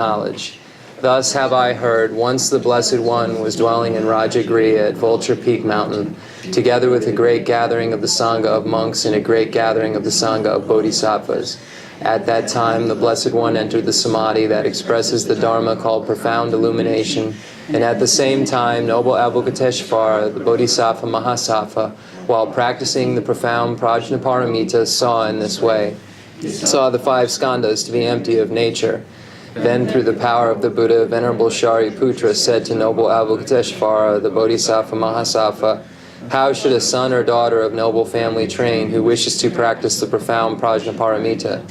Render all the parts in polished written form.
knowledge. Thus have I heard, once the Blessed One was dwelling in Rajagriha at Vulture Peak Mountain, together with a great gathering of the Sangha of monks and a great gathering of the Sangha of bodhisattvas. At that time, the Blessed One entered the samadhi that expresses the Dharma called profound illumination, and at the same time, noble Avalokiteshvara, the Bodhisattva Mahasattva, while practicing the profound Prajnaparamita, saw in this way, saw the 5 skandhas to be empty of nature. Then, through the power of the Buddha, Venerable Shariputra said to noble Avalokiteshvara, the Bodhisattva Mahasattva, how should a son or daughter of noble family train who wishes to practice the profound Prajnaparamita?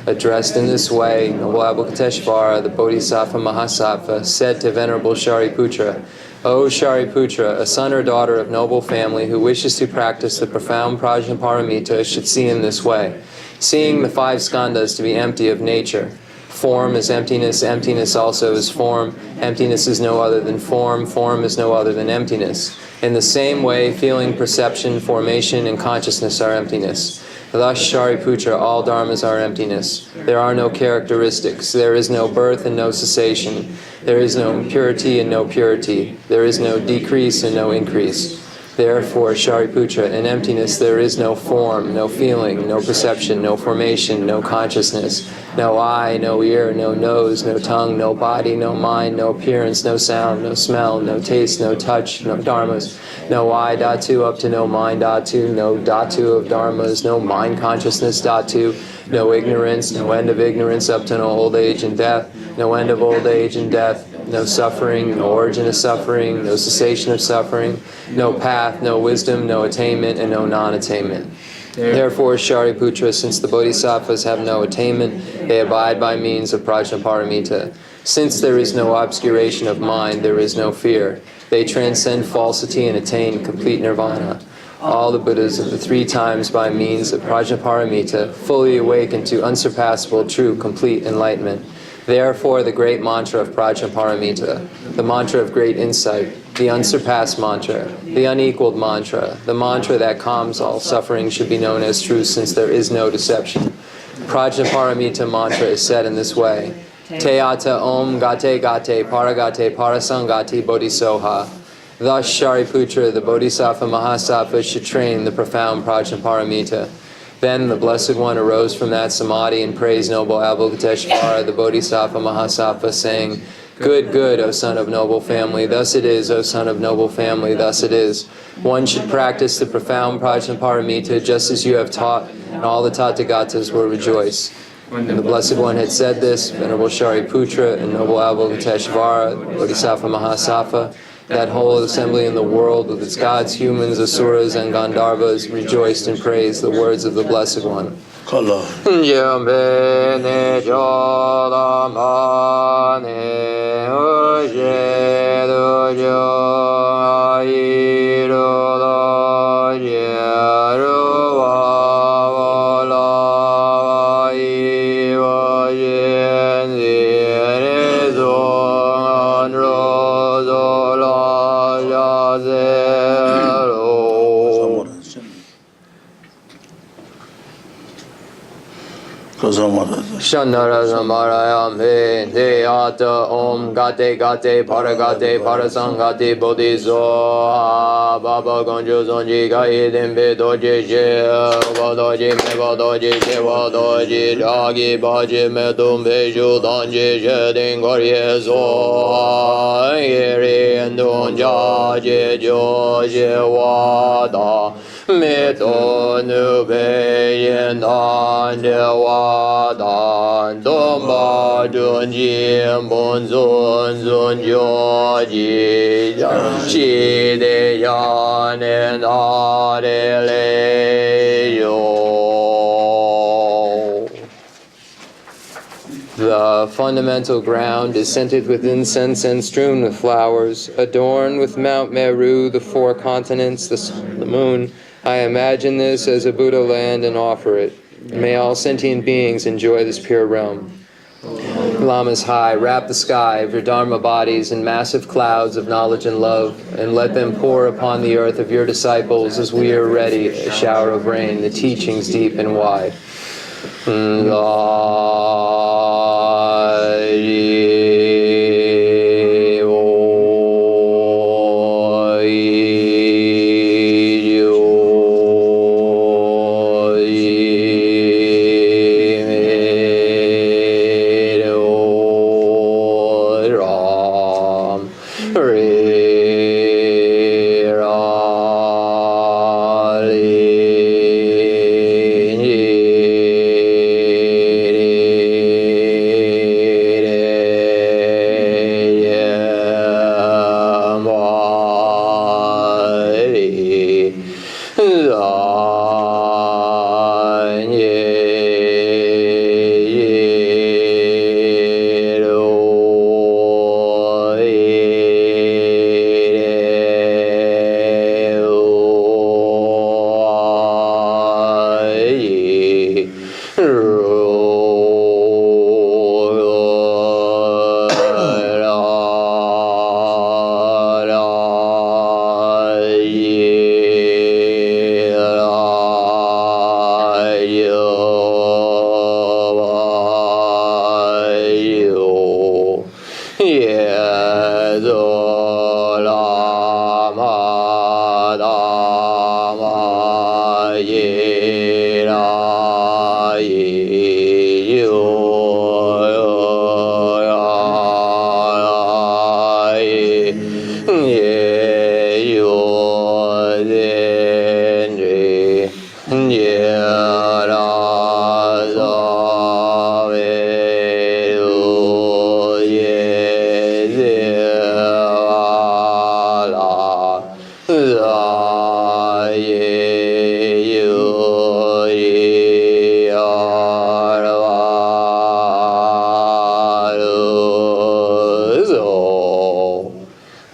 Addressed in this way, noble Avalokiteshvara, the Bodhisattva Mahasattva, said to Venerable Shariputra, O Shariputra, a son or daughter of noble family who wishes to practice the profound Prajnaparamita should see in this way, seeing the 5 skandhas to be empty of nature. Form is emptiness, emptiness also is form, emptiness is no other than form, form is no other than emptiness. In the same way, feeling, perception, formation, and consciousness are emptiness. Thus, Shariputra, all dharmas are emptiness. There are no characteristics. There is no birth and no cessation. There is no impurity and no purity. There is no decrease and no increase. Therefore, Shariputra, in emptiness there is no form, no feeling, no perception, no formation, no consciousness, no eye, no ear, no nose, no tongue, no body, no mind, no appearance, no sound, no smell, no taste, no touch, no dharmas, no I dhatu up to no mind dhatu, no dhatu of dharmas, no mind consciousness dhatu, no ignorance, no end of ignorance up to no old age and death, no end of old age and death, no suffering, no origin of suffering, no cessation of suffering, no path, no wisdom, no attainment, and no non-attainment. Therefore, Shariputra, since the bodhisattvas have no attainment, they abide by means of Prajnaparamita. Since there is no obscuration of mind, there is no fear. They transcend falsity and attain complete nirvana. All the Buddhas of the 3 times by means of Prajnaparamita fully awaken to unsurpassable, true, complete enlightenment. Therefore, the great mantra of Prajnaparamita, the mantra of great insight, the unsurpassed mantra, the unequaled mantra, the mantra that calms all suffering should be known as truth since there is no deception. Prajnaparamita mantra is said in this way, Teata Om Gate Gate Paragate Parasangati Bodhisoha. Thus, Shariputra, the Bodhisattva Mahasattva, should train the profound Prajnaparamita. Then the Blessed One arose from that samadhi and praised noble Avalokiteshvara, the Bodhisattva Mahasattva, saying, Good, good, O son of noble family, thus it is, O son of noble family, thus it is. One should practice the profound Prajnaparamita just as you have taught, and all the Tathagatas will rejoice. When the Blessed One had said this, Venerable Shariputra and noble Avalokiteshvara, Bodhisattva Mahasattva, that whole assembly in the world with its gods, humans, asuras, and Gandharvas rejoiced and praised the words of the Blessed One. Shandara Samarayam He Ata Om Gate Gate Paragate Parasangati Bodhisoha Baba Gonjo Zonji Gai Dembe Doji Je Vadoji Me Vadoji Je Vadoji Jagi Baji Me Dumbe Judanji Jedin Gorye Zoha Yeri Endun Jaji Joji Wada Mito Nube Yendan Dewadan Domba Junjim Bunzun Zun Joji Shi De Yan and Adeleyo. The fundamental ground is scented with incense and strewn with flowers, adorned with Mount Meru, the 4 continents, the sun, the moon. I imagine this as a Buddha land and offer it. May all sentient beings enjoy this pure realm. Lamas high, wrap the sky of your Dharma bodies in massive clouds of knowledge and love, and let them pour upon the earth of your disciples as we are ready, a shower of rain, the teachings deep and wide.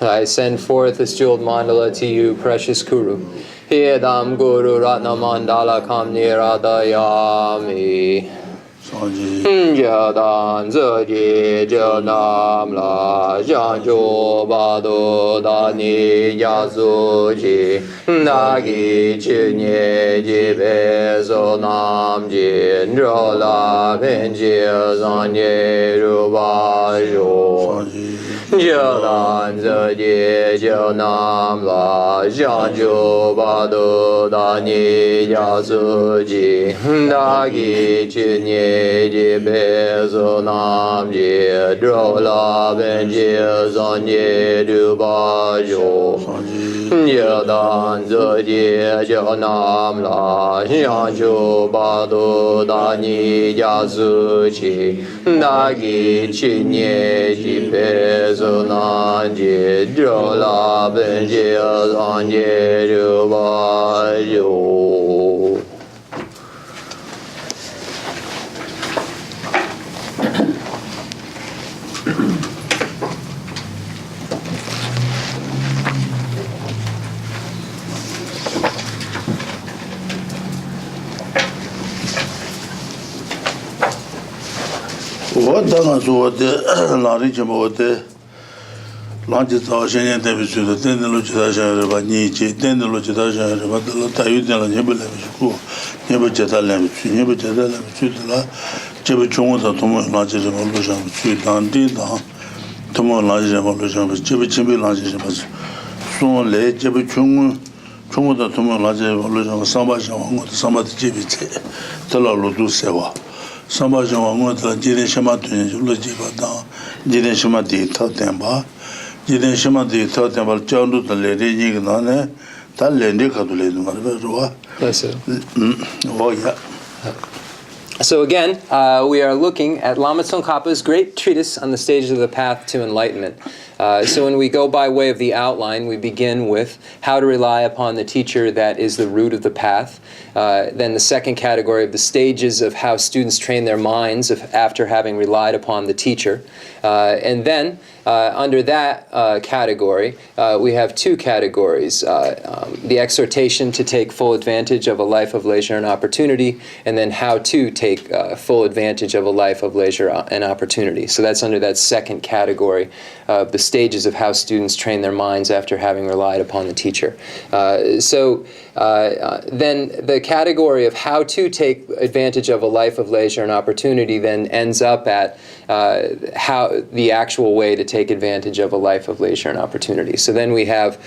I send forth this jeweled mandala to you, precious Guru. Hidam Guru Ratna Mandala Kam Niradayami. Jadan Zaji Janam La Janjo Bado Dani Yazuji Nagi Chinye Jibe Zonam Jin Jola Benji Zanye Rubajo Jadan Zaji Janam La Janjo Bado Dani Yazuji Nagi Chinye Jibezo nam ji drola benji zanye dubajo yadan zoji janam la yanjo bado dani yazuchi nagi chinye jibezo nam ji drola benji zanye dubajo. What does what the large about the largest ocean temperature, the Tendeluchation, Nichi, Tendeluchation, Tayudan, Nebulaku, Nebachatalam, Nebachatalam, Sudla, Chebichon, Tomo, large revolution, Sudan, Dida, Tomo, large revolution, Chebichimbi, large revolution, soon late Chebichung, Tomo, the Tomo, large revolution, Sambashan, Sambat Chibit, Talalu Seva. Sambajan Wangota, Jidin Shamatun, Lujibatan, Jidin Shamati, Totemba, Jidin Shamati, Totemba, John, the lady Yignane, Talendica to Lady Marva. Yes, sir. Oh, yeah. So again, we are looking at Lama Tsong-kha-pa's great treatise on the stages of the path to enlightenment. So when we go by way of the outline, we begin with how to rely upon the teacher that is the root of the path. Then the second category of the stages of how students train their minds after having relied upon the teacher. And then under that category, we have two categories. The exhortation to take full advantage of a life of leisure and opportunity, and then how to take full advantage of a life of leisure and opportunity. So that's under that second category of the stages of how students train their minds after having relied upon the teacher. Then the category of how to take advantage of a life of leisure and opportunity then ends up at how the actual way to take advantage of a life of leisure and opportunity. So then we have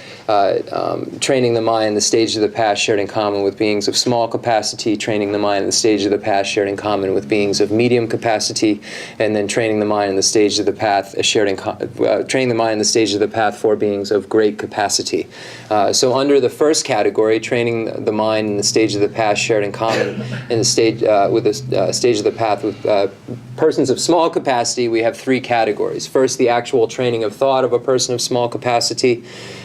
training the mind in the stage of the past shared in common with beings of small capacity, training the mind in the stage of the past shared in common with beings of medium capacity, and then training the mind in the stage of the path training the mind in the stage of the path for beings of great capacity. So under the first category, training the mind in the stage of the past shared in common in the stage with the stage of the path with persons of small capacity, we have three categories. First, the actual training of thought of a person of small capacity.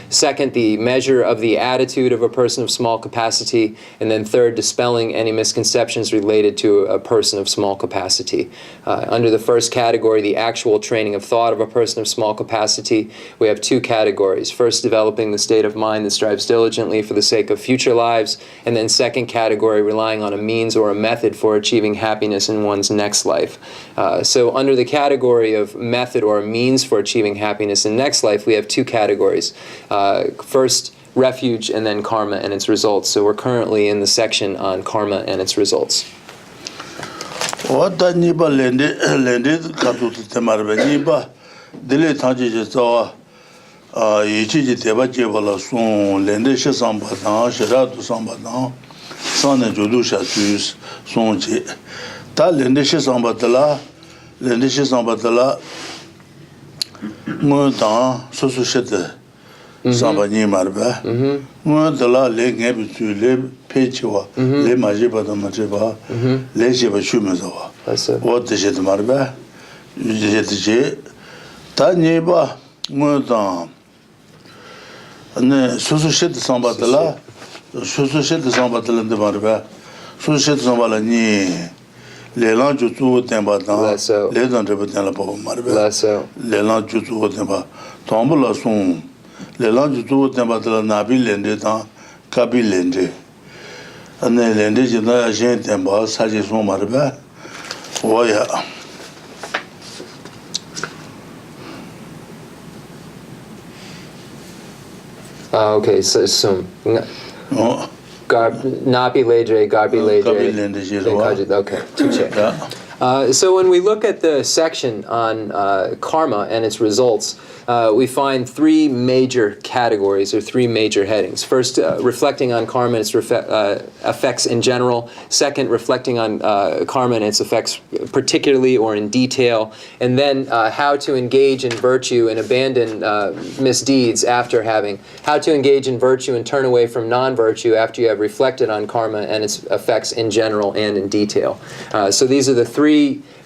Second, the measure of the attitude of a person of small capacity. And then third, dispelling any misconceptions related to a person of small capacity. Under the first category, the actual training of thought of a person of small capacity, we have two categories. First, developing the state of mind that strives diligently for the sake of future lives. And then second category, relying on a means or a method for achieving happiness in one's next life. So under the category of method or a means for achieving happiness in next life, we have two categories. First, refuge, and then karma and its results. So we're currently in the section on karma and its results. What the Niba landed Katu Temarba Niba, Dele Taji Zawa, Yichi Teba Jebala Son, Lende Shesambatan, Sheratu Sambatan, San and Judusha Tus, Son J. Ta Lende Shesambatala, Mutan, Sosushete, Sambani Marba, Mutala, Leg Nebutu, Le Pechiwa, Le Majiba de Majiba, Le Jiba Shumazawa. What the Jet Marba, Jet Ta Neba, Mutan. Sosushete Sambatala, Sosushete Sambatala de Marba, Sosushete Sambalani. Les langues du tout Timbatan, les entrepreneurs la pauvre Marbe, les langues du tout Timba, tombe la son, les langues du tout Timbatan, Nabil Lende dans Kabil Lende. Et Lende, j'ai un agent Timba, Sagison Marbe, Voya. Okay, so Nabi Ledre, Garbi Ledre. Okay, touche. So when we look at the section on karma and its results, we find three major categories or three major headings. First, reflecting on karma and its effects in general. Second, reflecting on karma and its effects particularly or in detail. And then how to engage in virtue and abandon misdeeds after having. How to engage in virtue and turn away from non-virtue after you have reflected on karma and its effects in general and in detail. So these are the three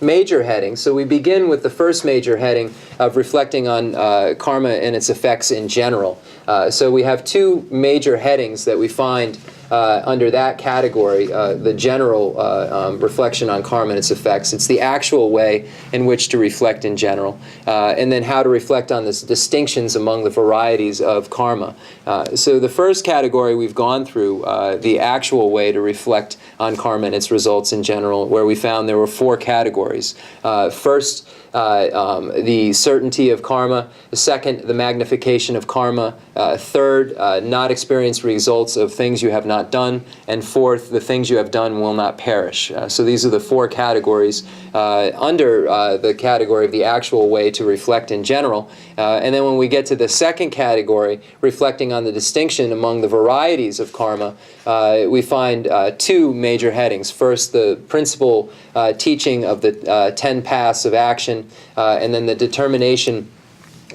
major headings. So we begin with the first major heading of reflecting on karma and its effects in general. So we have two major headings that we find under that category, the general reflection on karma and its effects. It's the actual way in which to reflect in general, and then how to reflect on the distinctions among the varieties of karma. So the first category we've gone through, the actual way to reflect on karma and its results in general, where we found there were four categories. First, the certainty of karma. Second, the magnification of karma. Third, not experience results of things you have not done. And fourth, the things you have done will not perish. So these are the four categories under the category of the actual way to reflect in general. And then when we get to the second category, reflecting on the distinction among the varieties of karma, we find two major headings. First, the principal teaching of the 10 paths of action, and then the determination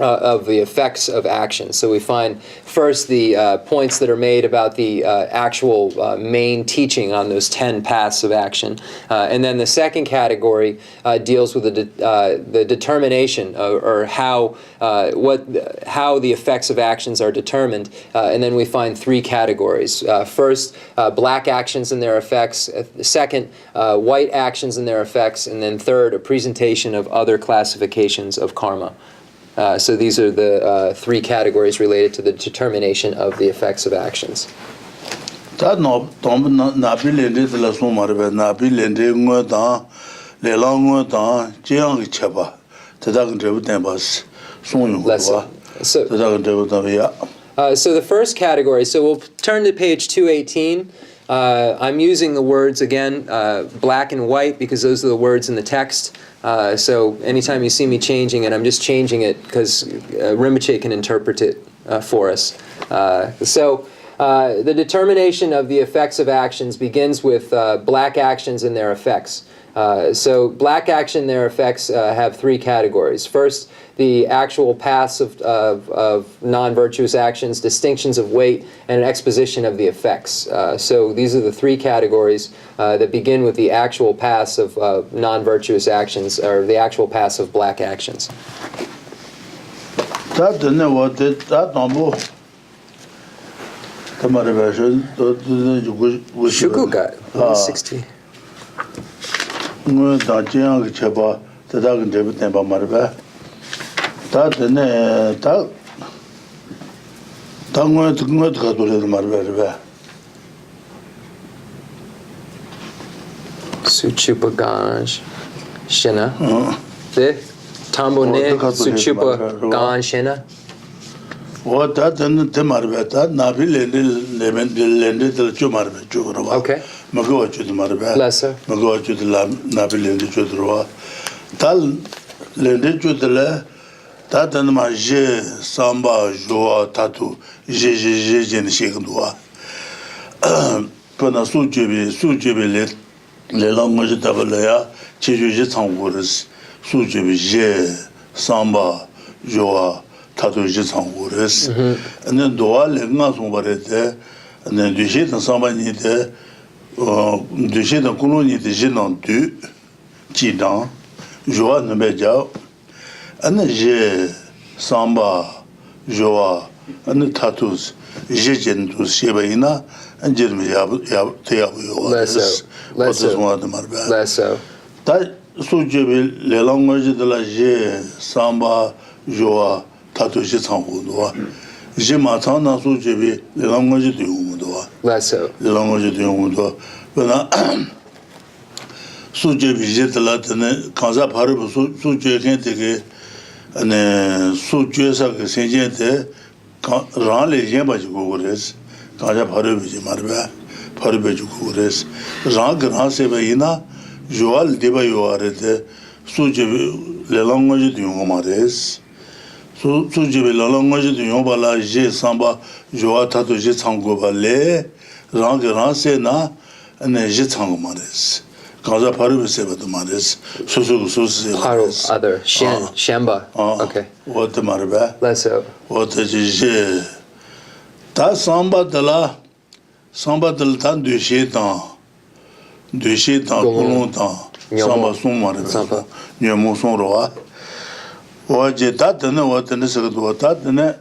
of the effects of action. So we find first the points that are made about the actual main teaching on those 10 paths of action, and then the second category deals with the determination or how the effects of actions are determined, and then we find three categories. First, black actions and their effects. Second, white actions and their effects, and then third, a presentation of other classifications of karma. So these are the three categories related to the determination of the effects of actions. So the first category, so we'll turn to page 218. I'm using the words again, black and white, because those are the words in the text. So anytime you see me changing it, I'm just changing it because Rinpoche can interpret it for us. So the determination of the effects of actions begins with black actions and their effects. So black action and their effects have three categories. First, the actual paths of non-virtuous actions, distinctions of weight, and an exposition of the effects. So these are the three categories that begin with the actual paths of non-virtuous actions, or the actual paths of black actions. Shukuka, 160. Suchupaganj Shena. The Tambone Suchupaganj Shena. What that and the Marbeta, Nabi Lende till Chumarbe, Chugrova. Okay. Mago to the Marbe, Lesser. Mago to the Nabi Lende Chudrova. Tal Lende Chudele, 다든마 제 삼바 조아 타투 제제제제는 시근도아 pena sujebi le language tabelaya chejuji changures sujebi je samba joa tatuji changures and doa le nga sombarete and duje dans samba ni de duje dans coloni de genan du jidan joa ne meja and je samba joa and tatus jejen tu shebaina and Jeremy Less so. That sujebi le language de la je samba joa tatuji changudwa. Je matana sujebi le language de umudwa. Less so. Le language de umudwa. Bana sujebi je de la tene kanza paru suje kente ke ane suje sa ke sentient ran le yemba jugores. Kaza भरे बिजे मारबे भरे बिजे कुरेस राग रा से बइना जोल देबा योरे ते सुजे लेलंगज दियो मारेस सुजे लेलंगज दियो बाला जे सांबा जोआ था तो जे छंगो बाले राग रा से ना ने जे छंगो मारेस काजा भरे बिसे बद मारेस सुसु other shamba. Okay, वो ते मारबे leso वो ते जे ta samba dala tan de kolon tan samba son mare nyamo son roa o je ta tene o tene se do ta tene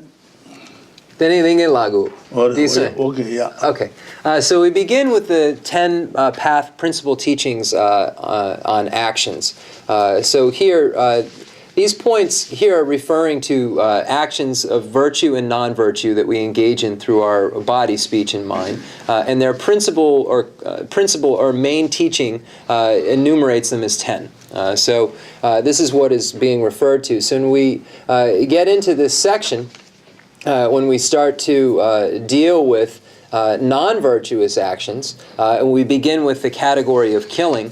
anything in lagu. Okay, yeah. Okay, so we begin with the 10 path principal teachings on actions. So here these points here are referring to actions of virtue and non-virtue that we engage in through our body, speech, and mind. And their principal or main teaching enumerates them as 10. So this is what is being referred to. So when we get into this section, when we start to deal with non-virtuous actions, and we begin with the category of killing,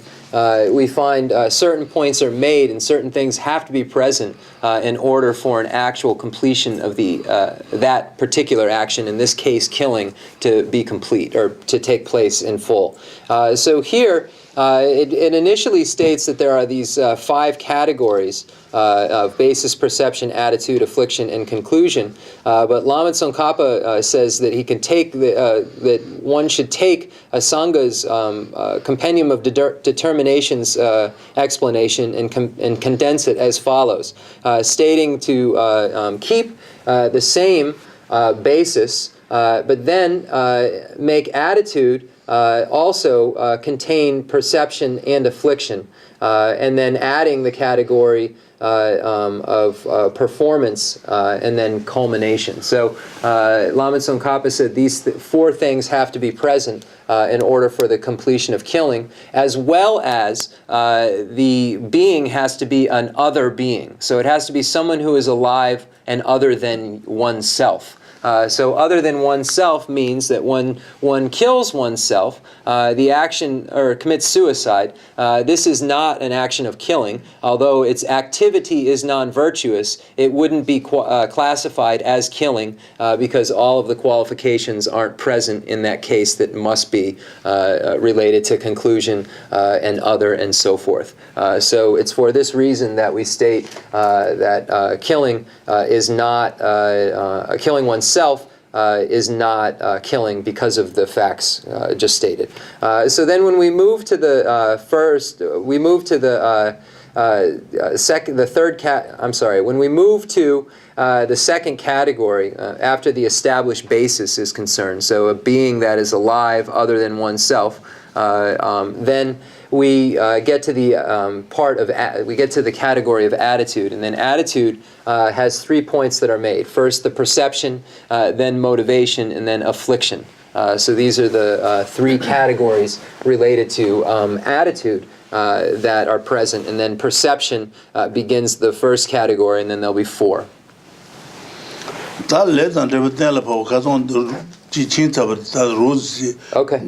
we find certain points are made and certain things have to be present in order for an actual completion of that particular action, in this case killing, to be complete or to take place in full. So here it initially states that there are these 5 categories of basis, perception, attitude, affliction, and conclusion. But Lama Tsong-kha-pa says that he can take that one should take a Sangha's compendium of determinations explanation and condense it as follows, stating to keep the same basis, but then make attitude also contain perception and affliction, and then adding the category of performance and then culmination. So Lama Tsong-kha-pa said these 4 things have to be present in order for the completion of killing, as well as the being has to be an other being. So it has to be someone who is alive and other than oneself. So other than oneself means that when one kills oneself, the action, or commits suicide, this is not an action of killing. Although its activity is non-virtuous, it wouldn't be classified as killing because all of the qualifications aren't present in that case that must be related to conclusion and other and so forth. So it's for this reason that we state that killing is not killing oneself is not killing because of the facts just stated. So then when we move to the when we move to the second category, after the established basis is concerned, so a being that is alive other than oneself, then we get to the we get to the category of attitude, and then attitude has 3 points that are made. First, the perception, then motivation, and then affliction. So these are the 3 categories related to attitude that are present, and then perception begins the first category, and then there'll be 4. Okay.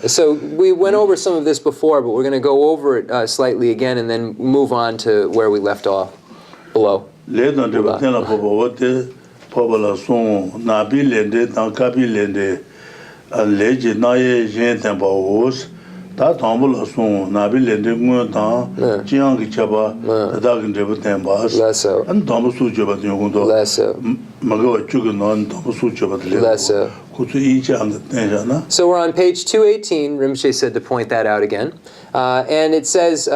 So we went over some of this before, but we're going to go over it slightly again and then move on to where we left off. below. Le dan de ten la popo wote popola son na bi lende dan ka bi lende le je na ye jen ten ba os ta tambola son na bi lende ngun dan jiang ki chaba da gin de ten ba Less so. an tambo su je ba de do Less so. ma go chu gu non tambo su je ba de Less so. ku tu yi chang ten ja na So we're on page 218. Rinpoche said to point that out again. And it says,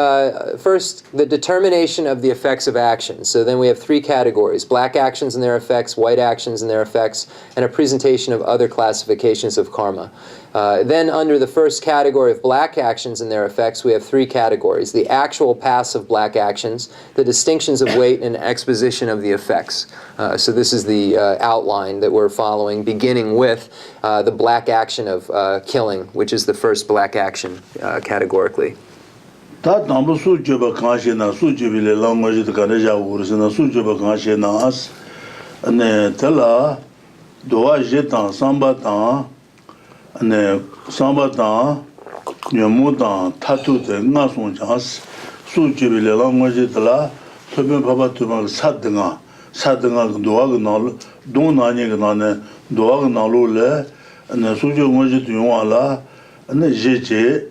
first, the determination of the effects of actions. So then we have three categories: black actions and their effects, white actions and their effects, and a presentation of other classifications of karma. Then under the first category of black actions and their effects, we have three categories: the actual passive black actions, the distinctions of weight, and exposition of the effects. So this is the outline that we're following, beginning with the black action of killing, which is the first black action categorically. ta tambo su je ba kan she na su je bi le language de kan ja ur se na su je ba kan she na as ne tala doa je tan samba tan ne samba tan nyamu tan tatu de nga son jas su je bi le language de la so ben baba tu ma sad nga doa ga na don na ni ga na ne doa ga na lo le ne su je ngo je tu yo ala ne je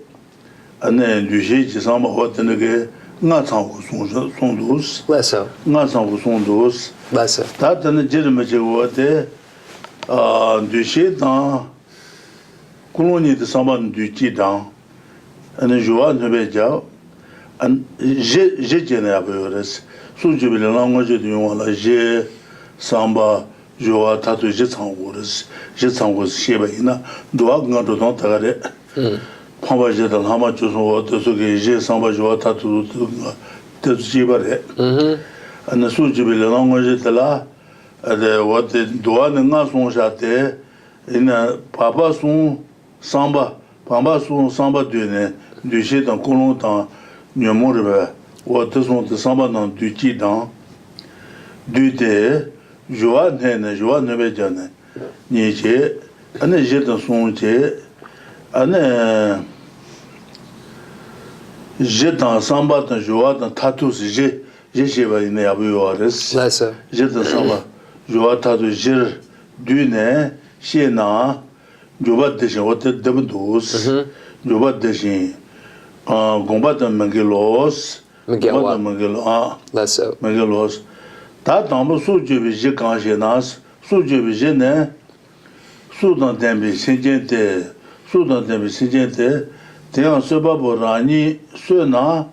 ane duje ji samba hotene ge nga chang hu song dos Less so. nga chang hu song dos Less so. ta tane jere me je wote duje dan koloni de samba duji dan ane joa ne be ja an je ne abores su je bile language de yo la je samba joa ta to je chang hu je chang hu she ba ina doa nga do don ta gare Pambaje da Lama Chuso to Sugi Je Samba Joa Tatu to Jibare. And the Sujibil language la what the Duan and Nason Jate in a Papa Sun Samba, Pamba Sun Samba Dune, du Jet en Colontan, Nyamurbe, what this one the Samba non du Chidan, du de Joa Nene, Joa Nebejane, Nietzsche, and a jet en son jet. ane je dans samba dans joie dans tatou je va ine abu ores Less so. je dans samba joie tatou je dune shena joba de je wote debdos joba de je gomba de mangelos Less so. mangelos ta tambo su je kan je nas su je ne su dans dembe sentient Sudan de Sentient, Tian Sebabo Rani, Suna,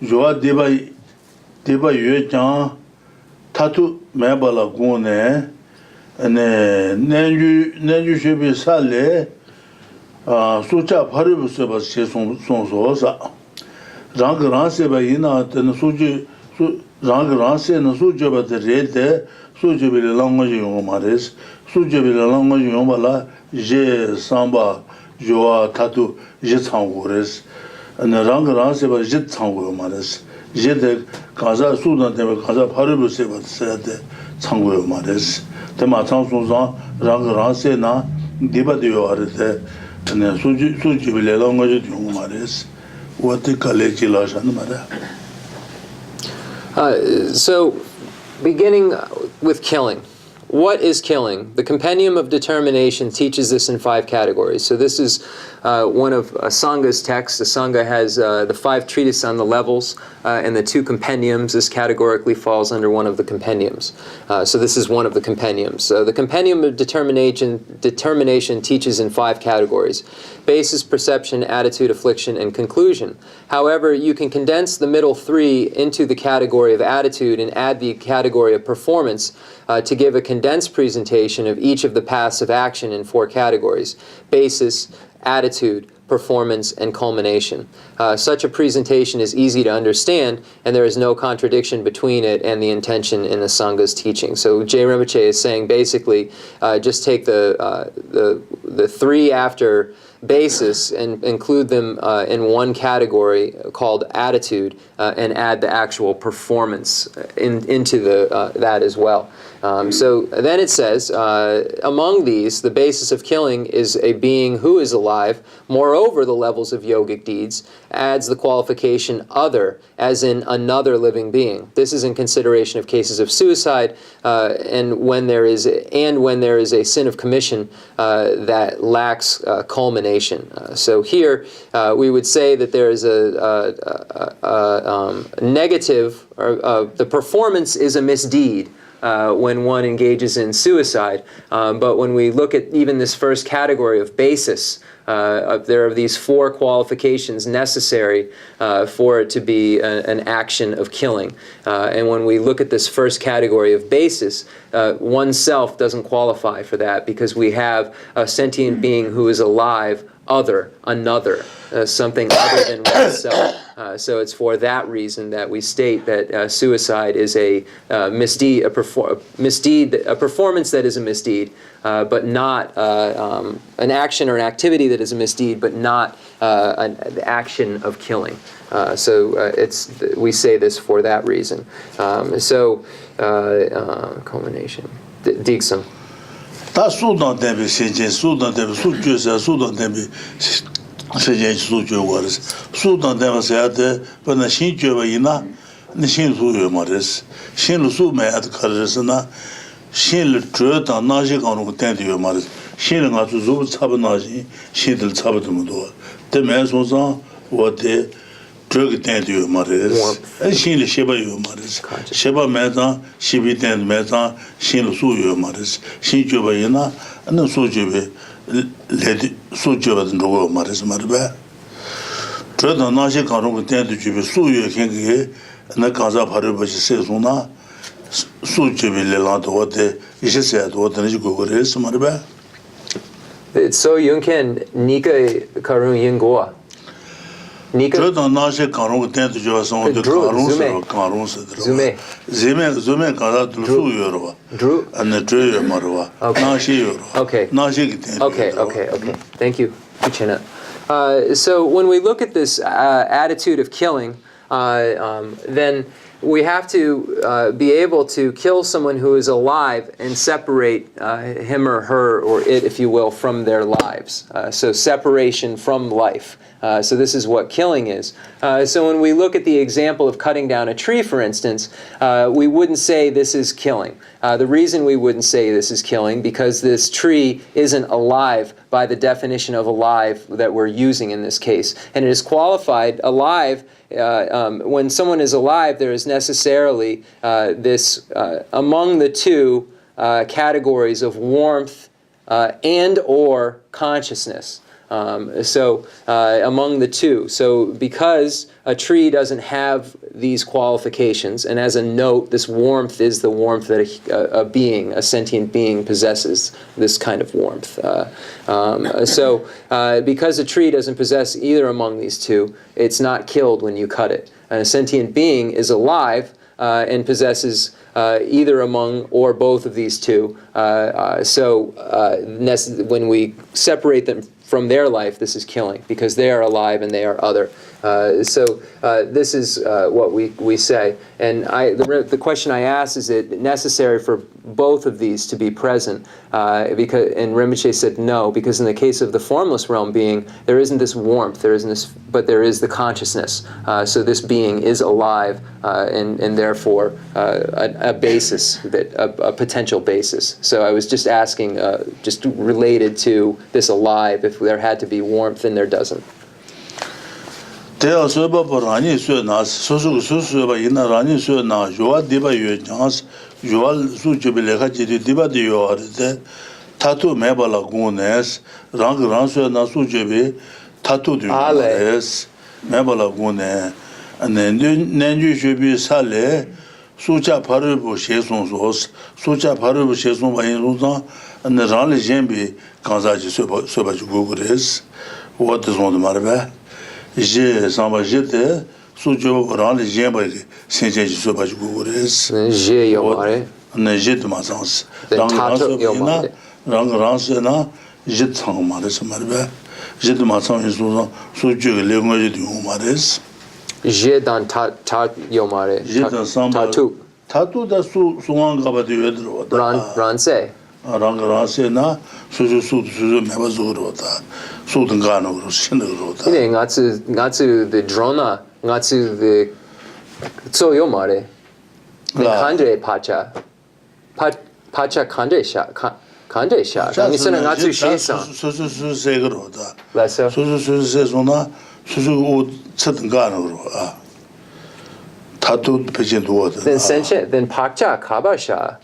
Joa Deba Yue Chan, Tatu Mabala Gune, and Nenju Shebi Sale, Sucha Paribu Seba Son Sosa, Rangaran Seba Ina, and Suji Rangaran Se and Sujaba the Rete, Sujabi language Yomares, Sujabi language Yomala, Je Samba. Joa Tatu Jitsangures, and the Rangaran Seba Jitsangumares, Jede Kaza Sudan, Kaza Paribu Seba said Sangumares, the Matan Susan, Rangaran Sena, Diba de Yorete, and the Sujibile language Yumares, what the Kalechi Lashan Mada. So, beginning with killing. What is killing? The Compendium of Determination teaches this in 5 categories. So this is one of Sangha's texts. The Sangha has the 5 treatises on the levels and the 2 compendiums. This categorically falls under one of the compendiums. So this is one of the compendiums. So the Compendium of Determination teaches in 5 categories: basis, perception, attitude, affliction, and conclusion. However, you can condense the middle 3 into the category of attitude and add the category of performance to give a condensed presentation of each of the paths of action in 4 categories: basis, attitude, performance, and culmination. Such a presentation is easy to understand, and there is no contradiction between it and the intention in the Sangha's teaching. So Geshe Rinpoche is saying basically just take the 3 after basis and include them in one category called attitude and add the actual performance into that as well. So then it says, among these, the basis of killing is a being who is alive. Moreover, the levels of yogic deeds adds the qualification other, as in another living being. This is in consideration of cases of suicide and when there is a sin of commission that lacks culmination. So here we would say that there is a negative, or the performance is a misdeed. When one engages in suicide. But when we look at even this first category of basis, there are these 4 qualifications necessary for it to be an action of killing. And when we look at this first category of basis, oneself doesn't qualify for that because we have a sentient being who is alive, other, another, something other than oneself. So it's for that reason that we state that suicide is a misdeed, a performance that is a misdeed, but not an action or an activity that is a misdeed, but not an action of killing. We say this for that reason. Culmination. Diksam. 다 수단 대비 세제 수단 대비 수주사 수단 대비 세제 수주고르스 수단 대비 세야데 번나 신주바이나 신수요 말스 신루 수매드 카르스나 신루 트다 나시 가는 거 된대요 말스 신은 아주 좀 잡나지 신들 잡도도 때면서서 어때 drug tendu mares shin le sheba yo mares sheba meta shibi ten meta shin su yo mares shin joba yana an su jobe le su joba ndo mares marba drug na she kan ro tendu jobe su yo ken ge na kaza pharu ba se suna su jobe le la do de je se do de ni go res marba so yunken nika karun yingoa Nika 나시 가롱 텐트 조선 데 가롱 zume 가다 두수요로 Drew 안에 드여 말와 나시요로 나시 Okay. Thank you, Chena. So when we look at this attitude of killing, then we have to be able to kill someone who is alive and separate him or her or it, if you will, from their lives. So separation from life. So this is what killing is. So when we look at the example of cutting down a tree, for instance, we wouldn't say this is killing. The reason we wouldn't say this is killing because this tree isn't alive by the definition of alive that we're using in this case. And it is qualified alive. When someone is alive, there is necessarily this among the two categories of warmth and or consciousness. Among the two. So because a tree doesn't have these qualifications, and as a note, this warmth is the warmth that a sentient being possesses, this kind of warmth. Because a tree doesn't possess either among these two, it's not killed when you cut it. And a sentient being is alive and possesses either among or both of these two. When we separate them from their life, this is killing, because they are alive and they are other. This is what we say. And the question I asked, is it necessary for both of these to be present? And Rinpoche said no, because in the case of the formless realm being, there isn't this warmth, but there is the consciousness. So this being is alive, and therefore a basis, a potential basis. So I was just asking, just related to this alive, if there had to be warmth, and there doesn't. 대야 소바 보라니 소나 소소 소소바 이나 라니 소나 요아 디바 요장스 요알 수주빌레가 지디 디바디 요아데 타투 메발라 고네스 랑 소나 수주비 타투 디오레스 메발라 고네 안네 nenju 주비 살레 수자 바르보 셰송소스 수자 바르보 셰송 바인로자 안네 랑레 젬비 간자지 소바 주고그레스 what is on marbe je samba jete sujo ran le jemba senje ji soba ji gores je yo mare ne je de masans rang so na je tsang mare samarbe J'ai matsang su su ju le ngoi de umares. Je dan ta yomare. J'ai dans samba. Tatu da su suang ga ba de yedro. Ran se. Rang se na su me ba zu ro da. Su deng ga no ro shin de ro da. Ne ngatsu the drona, ngatsu the tso yomare. The kandre pacha. Pacha kandre sha. Kandre sha. Ni sana ngatsu shesan. Su se ga ro da. Lasso. Su se so na su o chet ga no ro a. Tatu pejin do da. Then sentient, then pakcha kaba sha.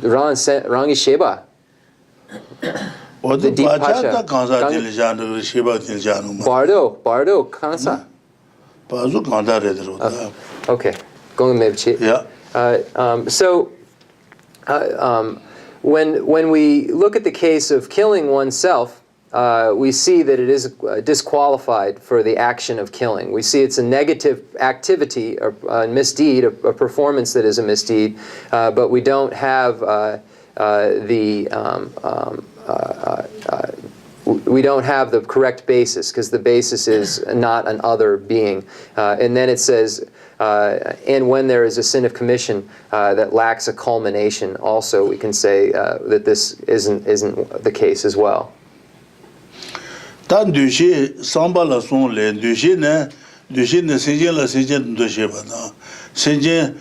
Rangi sheba. The deep pacha. Bardo kansa. Bazu kanda re de ro da. Okay. Going mebchi. Yeah. When we look at the case of killing oneself, we see that it is disqualified for the action of killing. We see it's a negative activity, a misdeed, a performance that is a misdeed, but we don't have we don't have the correct basis, because the basis is not an other being. And then it says, and when there is a sin of commission that lacks a culmination, also we can say that this isn't the case as well. Tan dushi samba la son le dushi ne singen la singen do sheba na singen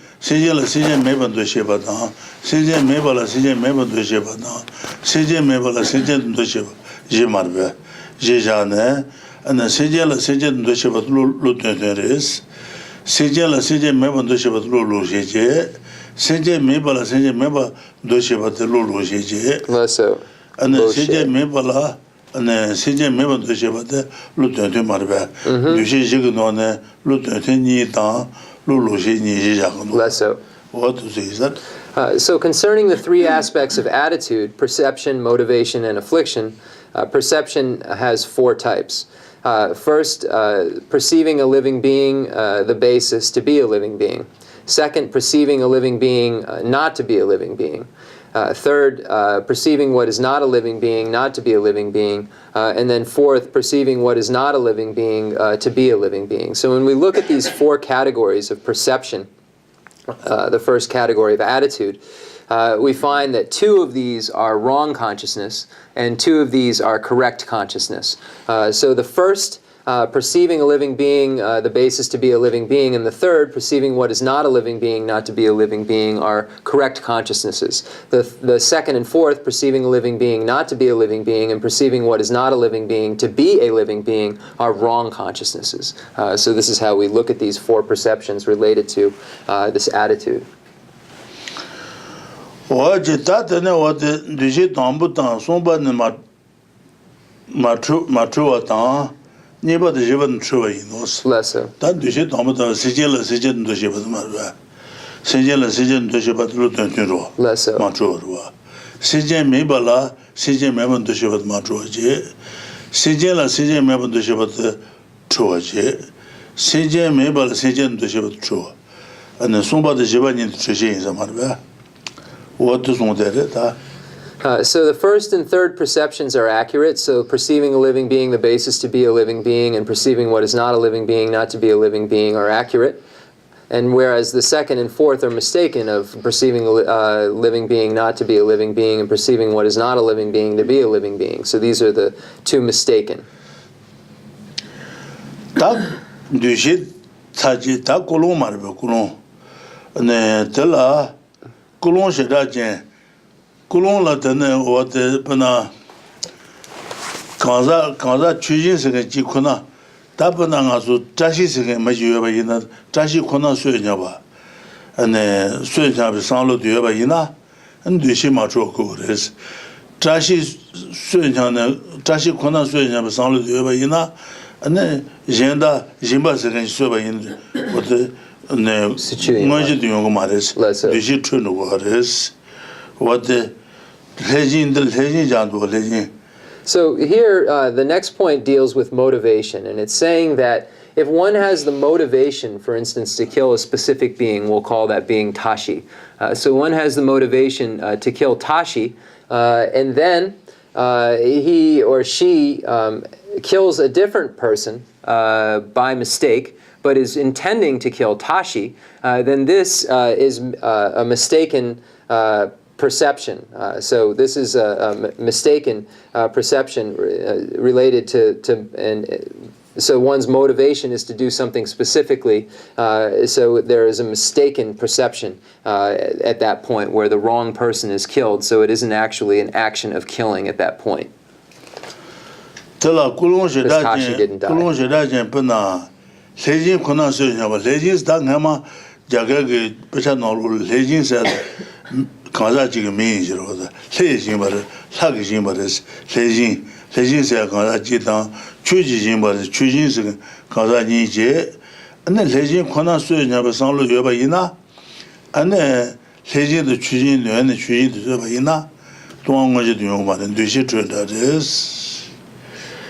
la singen me ban do sheba na singen me bala singen me ban do sheba na singen me bala singen do sheba je marbe je jane ana singen la singen do sheba lo teres singen la singen me ban do sheba lo je singen me bala singen me ba do sheba lo je So ana singen me bala and sentient member do shebate lu de marbe du je no ne lu de ni ta lu je ni je so what to say is that so concerning the three aspects of attitude, perception, motivation, and affliction, perception has four types. First, perceiving a living being, the basis to be a living being. Second, perceiving a living being not to be a living being. Third, perceiving what is not a living being not to be a living being. And then fourth, perceiving what is not a living being to be a living being. So when we look at these four categories of perception, the first category of attitude, we find that two of these are wrong consciousness and two of these are correct consciousness. So the first, perceiving a living being, the basis to be a living being, and the third, perceiving what is not a living being not to be a living being, are correct consciousnesses. The second and fourth, perceiving a living being not to be a living being and perceiving what is not a living being to be a living being, are wrong consciousnesses. So this is how we look at these four perceptions related to this attitude. Niba de jeban chuwa inos. Lesser. Tan dushe tamata sijela sijen do jeban marwa. Sijela sijen do jeban lo tan ro. Lesser. Ma chuwa. Sijen me bala, sijen me ban do jeban ma chuwa je. Sijela sijen me ban do jeban chuwa je. Sijen me bala sijen do jeban chuwa. Ana somba de jeban ni chuwa in zamarwa. What to son dere ta. So the first and third perceptions are accurate. So perceiving a living being, the basis to be a living being, and perceiving what is not a living being, not to be a living being, are accurate. And whereas the second and fourth are mistaken, of perceiving a living being not to be a living being and perceiving what is not a living being to be a living being. So these are the two mistaken. Ta dushi taji ta kolon marbe kolon. Ne tela kolon sheda jen. Kulon la tene what pana kaza chujin se ji kuna ta pana nga su tashi se ma ji ba yin tashi kuna su nya ba ane su nya ba san lo de ba yin an de shi ma cho ko res tashi su nya ne tashi kuna su nya ba san lo de ba yin ane jenda jimba se gen su ba yin what ne ma ji de yo ma res de shi chu no res what So here, the next point deals with motivation, and it's saying that if one has the motivation, for instance, to kill a specific being, we'll call that being Tashi. So one has the motivation to kill Tashi, and then he or she kills a different person by mistake, but is intending to kill Tashi, then this is a mistaken perception. So this is a mistaken perception related to so one's motivation is to do something specifically. So there is a mistaken perception at that point where the wrong person is killed. So it isn't actually an action of killing at that point. Tashi didn't die.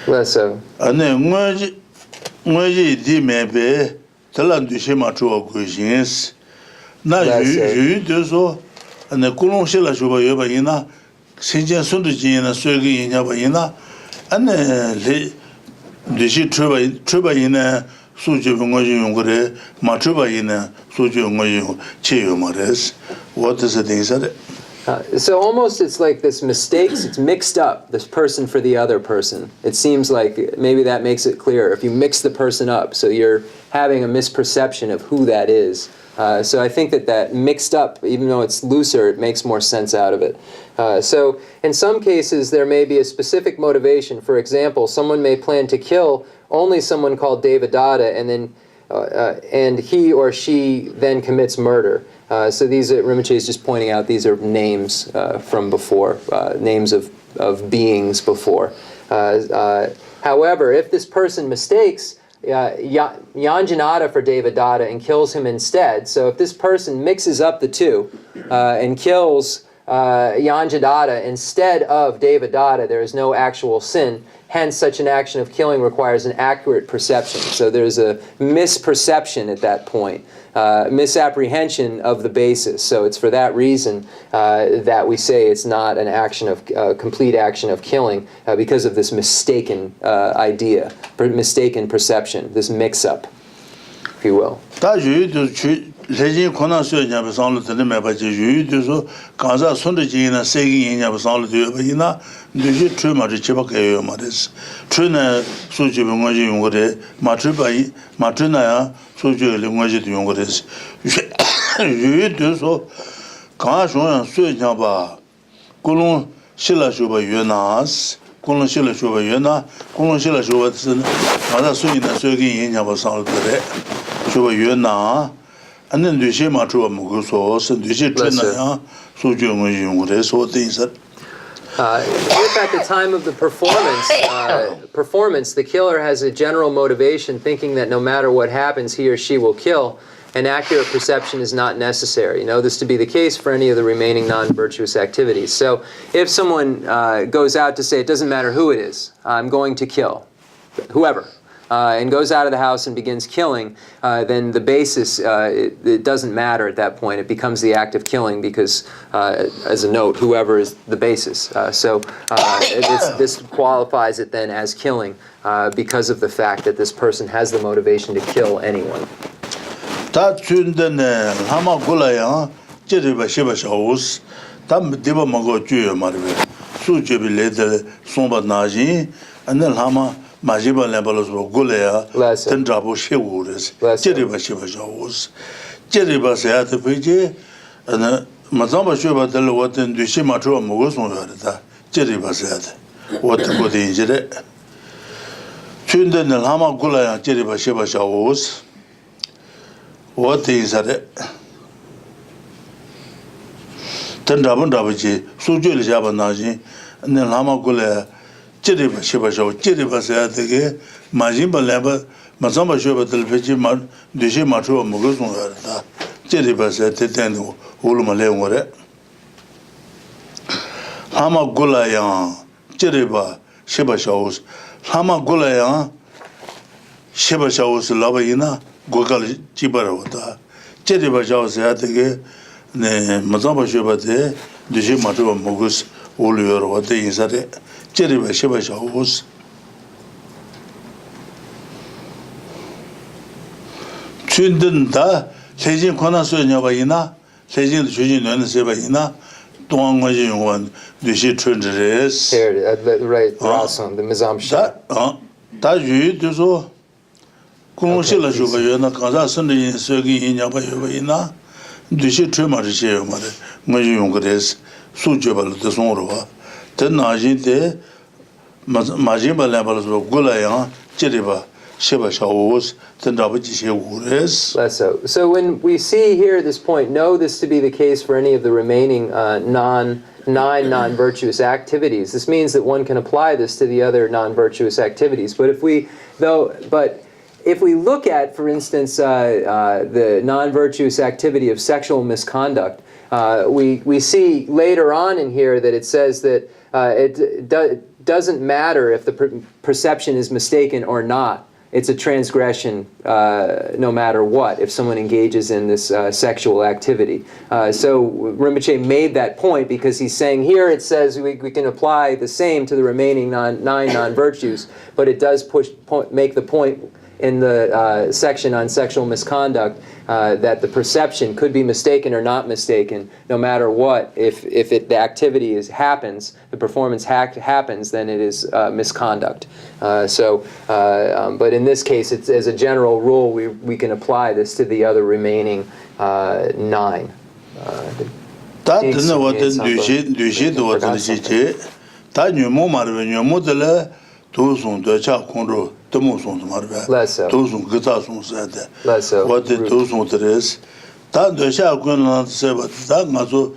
Less so. What is the thing? So almost it's like this mistakes, it's mixed up, this person for the other person. It seems like maybe that makes it clearer. If you mix the person up, so you're having a misperception of who that is. So I think that mixed up, even though it's looser, it makes more sense out of it. So in some cases, there may be a specific motivation. For example, someone may plan to kill only someone called Devadatta, and then and he or she then commits murder. So these are, Rinpoche is just pointing out, these are names from before, names of beings before. However, if this person mistakes Yanjanata for Devadatta and kills him instead, so if this person mixes up the two and kills Yanjanata instead of Devadatta, there is no actual sin. Hence, such an action of killing requires an accurate perception. So there's a misperception at that point, misapprehension of the basis. So it's for that reason that we say it's not an action of complete action of killing because of this mistaken idea, mistaken perception, this mix-up, if you will. Legend Kona Soja Basal to the Mabaji, you do Kaza Sundajina saying in Yabasal to Yabina, do you trim at the Chibaka Maris? Trina Suju Mungaji Yungode, Matribai, Matrinaya, Suju Lungaji Yungodes. You do so Kashon Sujaba, Kulun Shila Shuba Yunas, Kulun Shila Shuba Yuna, Kulun Shila Shuba, Mother Suina Sugi in Yabasal to Shuba Yuna. And then the same matter of Mugusos and the China, so you so things that. If at the time of the performance, the killer has a general motivation, thinking that no matter what happens, he or she will kill, an accurate perception is not necessary. You know this to be the case for any of the remaining non-virtuous activities. So if someone goes out to say, it doesn't matter who it is, I'm going to kill whoever, and goes out of the house and begins killing, then the basis, it doesn't matter at that point. It becomes the act of killing because, as a note, whoever is the basis. So this qualifies it then as killing because of the fact that this person has the motivation to kill anyone. Majiba Lambalos Gulea, Tendrabo Shewures, Jeriba Shiva Jaws, Jeriba Seat Piji, and Mazamba Shuba tell what in the Shimatro Mogoson, Jeriba said, what to put in Jere. Chundan and Lama Gulea, Jeriba Shiva Jaws, what is that? Tendrabundabaji, Sujul Jabanaji, and then Lama Gulea. Jeriba Shiba Show, Jeriba Sayatake, Majimba Lamba, Mazamba Shuba Telpechi, Dushi Matru Mugusun, Jeriba Sayatan, Ulumale, Hama Gulayan, Jeriba Shiba Shows, Hama Gulayan, Shiba Shows, Labaina, Gogal Chibarota, Jeriba Shows Sayatake, Mazamba Shuba, Dushi Matru Mugus, Ulur, what they inside. Jeriba Shiba Shows. 춘든다 세진 권한소녀바이나 세진 주진는 세바이나 동안관지 용원 뇌시 춘즈레스 Here, right, Rason, the Mizamsha. 다주就是공실을 주고요나 가자 선의 서기 인야바요바이나 뇌시 춘마르시요마데 뭐 용거레스 수저발도 송으로와 전나진데 마지발라발로 골아야 제리바 셰바샤오스 전다버지셰우레스. Less so. So when we see here this point, know this to be the case for any of the remaining nine non-virtuous activities. This means that one can apply this to the other non-virtuous activities. But if we look at, for instance, the non-virtuous activity of sexual misconduct, we see later on in here that it says that it doesn't matter if the perception is mistaken or not. It's a transgression no matter what if someone engages in this sexual activity. So Rinpoche made that point because he's saying here it says we can apply the same to the remaining nine non-virtues, but it does make the point in the section on sexual misconduct that the perception could be mistaken or not mistaken no matter what. If the activity happens, the performance happens, then it is misconduct. But in this case, it's, as a general rule, we can apply this to the other remaining nine. Less so. Less so. What the Dosung Teres, that the Shagun Seba, that Mazo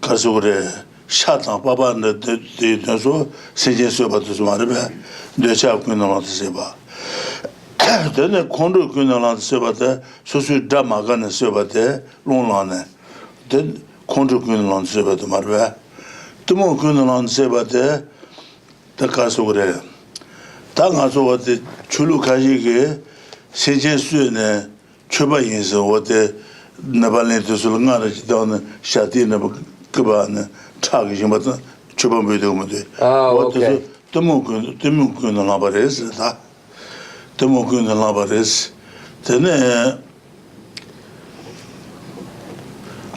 Kasure, Shatan, Papa, and the Nazo, Sijin Seba to Smaraba, the Shagun on Seba. Then the Kondo Kunalan Seba, Sosu Damagan Seba, Lonlane, then Kondo Kunalan Seba to Marba, Tumo Kunalan Seba, the Kasure. 당가서 어때 출루가지게 세제수에 초바인서 어때 나발레도 술나르지도는 샤티나 그바는 차기 좀 어떤 초바메도 뭐데 어때 뜨문군 나바레스 다 뜨문군 나바레스 되네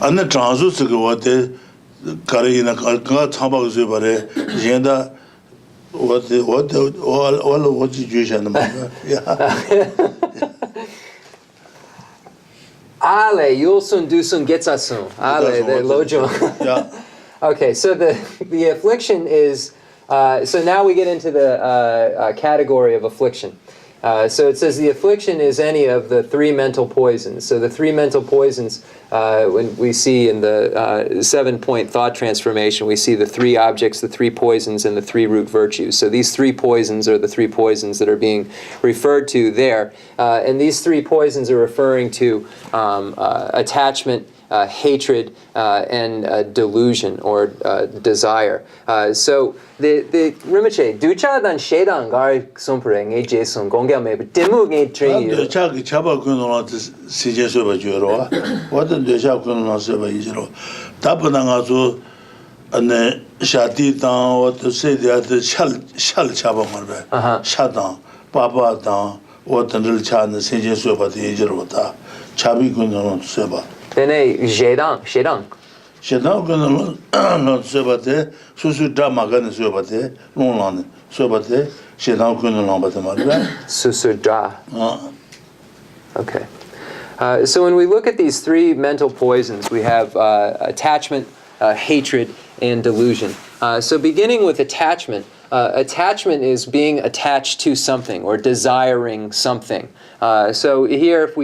안나 트란스스 어때 가리나 가 참바서 바래 젠다 what you Ale, Yulsun Dusun Getsasun. Ale, the Lojo. Okay, so the affliction is, so now we get into the category of affliction. So it says the affliction is any of the three mental poisons. So the three mental poisons, when we see in the 7-point thought transformation, we see the three objects, the three poisons, and the three root virtues. So these three poisons are the three poisons that are being referred to there. And these three poisons are referring to attachment, hatred, and delusion or desire. So the Rinpoche ducha dan shedan gar sompre nge jeson gongya me demu nge train the chaki chaba kuno sije soba juro what the deja kuno soba juro tapana ngazo ane shati tan what to say that shal chaba marbe shadan papa dan what the little chan sije soba de juro ta chabi kuno soba Then shedan Shedan kuno soba susu drama gan soba de lonlan soba de shedan kuno lamba de marbe susudra. Okay. So when we look at these three mental poisons, we have attachment, hatred, and delusion. So beginning with attachment, attachment is being attached to something or desiring something. So here, if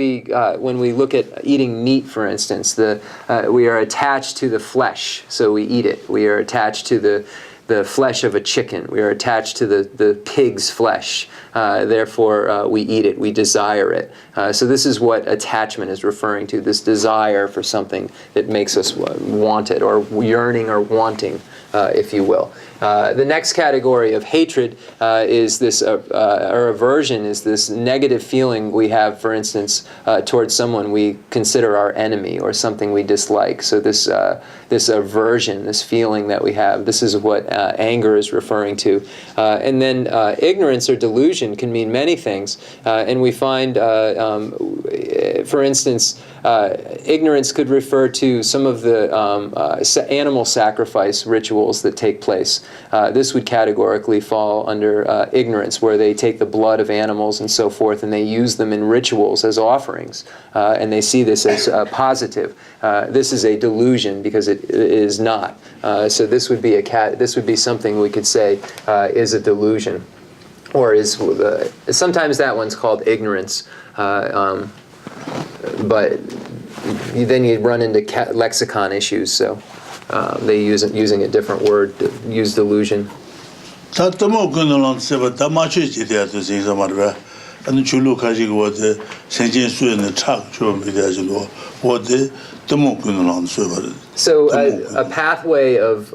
when we look at eating meat, for instance, we are attached to the flesh, so we eat it. We are attached to the flesh of a chicken. We are attached to the pig's flesh. Therefore, we eat it. We desire it. So this is what attachment is referring to, this desire for something that makes us want it, or yearning or wanting, if you will. The next category of hatred is this, or aversion is this negative feeling we have, for instance, towards someone we consider our enemy or something we dislike. So this aversion, this feeling that we have, this is what anger is referring to. And then ignorance or delusion can mean many things. And we find, for instance, ignorance could refer to some of the animal sacrifice rituals that take place. This would categorically fall under ignorance, where they take the blood of animals and so forth, and they use them in rituals as offerings, and they see this as positive. This is a delusion because it is not. So this would be this would be something we could say is a delusion, or is sometimes that one's called ignorance. But then you run into lexicon issues, so they using a different word to use delusion. So a pathway of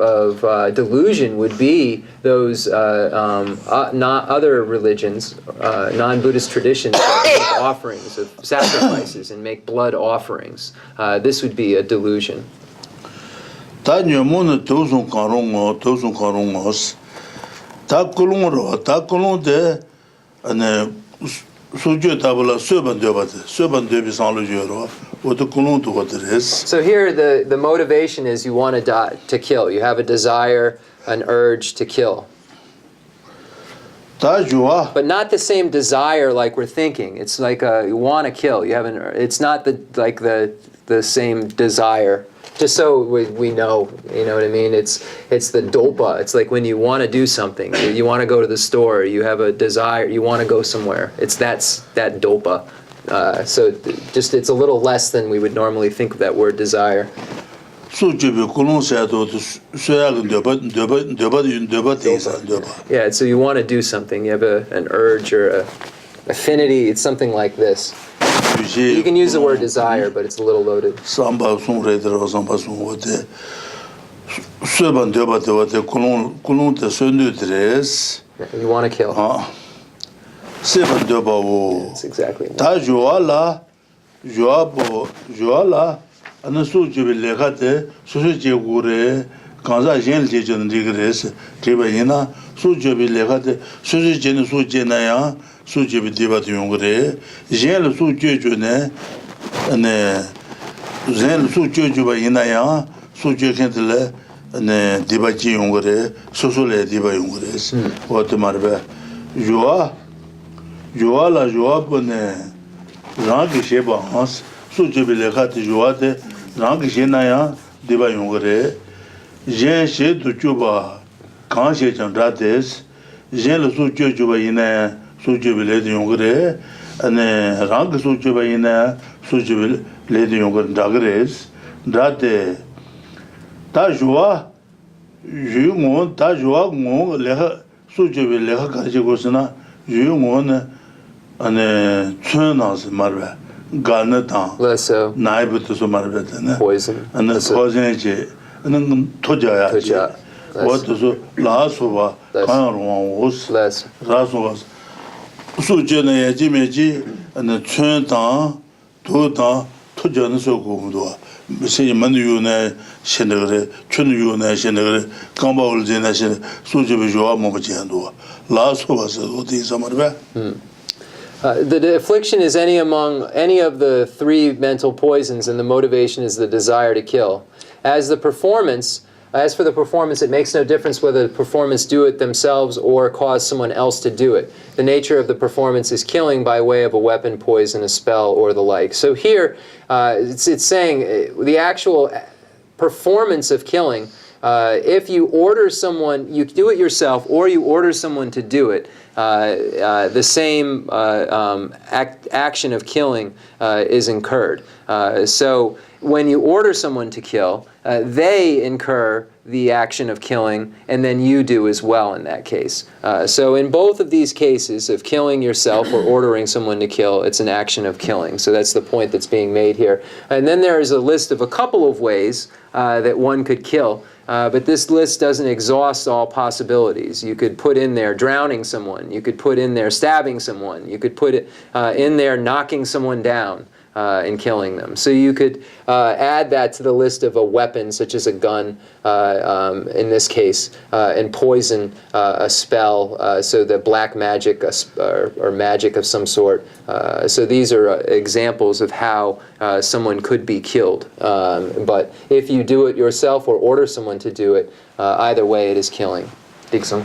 delusion would be those not other religions, non-Buddhist traditions that make offerings of sacrifices and make blood offerings. This would be a delusion. So here the motivation is you want to kill. You have a desire, an urge to kill. But not the same desire like we're thinking. It's like you want to kill. You have it's not the same desire. Just so we know, you know what I mean? It's the dopa. It's like when you want to do something. You want to go to the store. You have a desire. You want to go somewhere. That's that dopa. So just it's a little less than we would normally think of that word desire. Yeah, so you want to do something. You have an urge or a affinity. It's something like this. You can use the word desire, but it's a little loaded. You want to kill. That's exactly 수제비 디바도 용거래 젤 수제주네 네 젤 수제주바 이나야 수제캔들 네 디바지 용거래 소소레 디바 용거래 어때 말봐 요아라 요아번에 라기 셰바스 수제비레 카티 요아데 라기 셰나야 디바 용거래 젤셰 두주바 강셰장 라데스 젤 수제주바 이나야 수주빌 레디 용거래 아네 랑 수주바이나 수주빌 레디 용거 다그레스 다데 다주와 유모 다주와 모 레하 수주빌 레하 가지고서나 유모는 아네 춘나스 말바 가나타 Leso. 나이부터 말바잖아 Poison. 아네 포진이지 는 토자야 어디서 라소바 가나로 오스 라소바 수제네 지메지 안 춘당 도당 토전의 소고도 세만 유네 신들의 춘유네 신들의 강바울 제나신 수제비 조아 뭐지한도 라소바서 어디 사마르바 The affliction is any of the three mental poisons, and the motivation is the desire to kill. As for the performance, it makes no difference whether the performance do it themselves or cause someone else to do it. The nature of the performance is killing by way of a weapon, poison, a spell, or the like. So here, it's saying the actual performance of killing, if you order someone, you do it yourself, or you order someone to do it, the same action of killing is incurred. So when you order someone to kill, they incur the action of killing, and then you do as well in that case. So in both of these cases of killing yourself or ordering someone to kill, it's an action of killing. So that's the point that's being made here. And then there is a list of a couple of ways that one could kill. But this list doesn't exhaust all possibilities. You could put in there drowning someone. You could put in there stabbing someone. You could put it in there knocking someone down. in killing them. So you could add that to the list of a weapon, such as a gun, in this case, and poison, a spell, so the black magic or magic of some sort. So these are examples of how someone could be killed. But if you do it yourself or order someone to do it, either way it is killing. Diksung.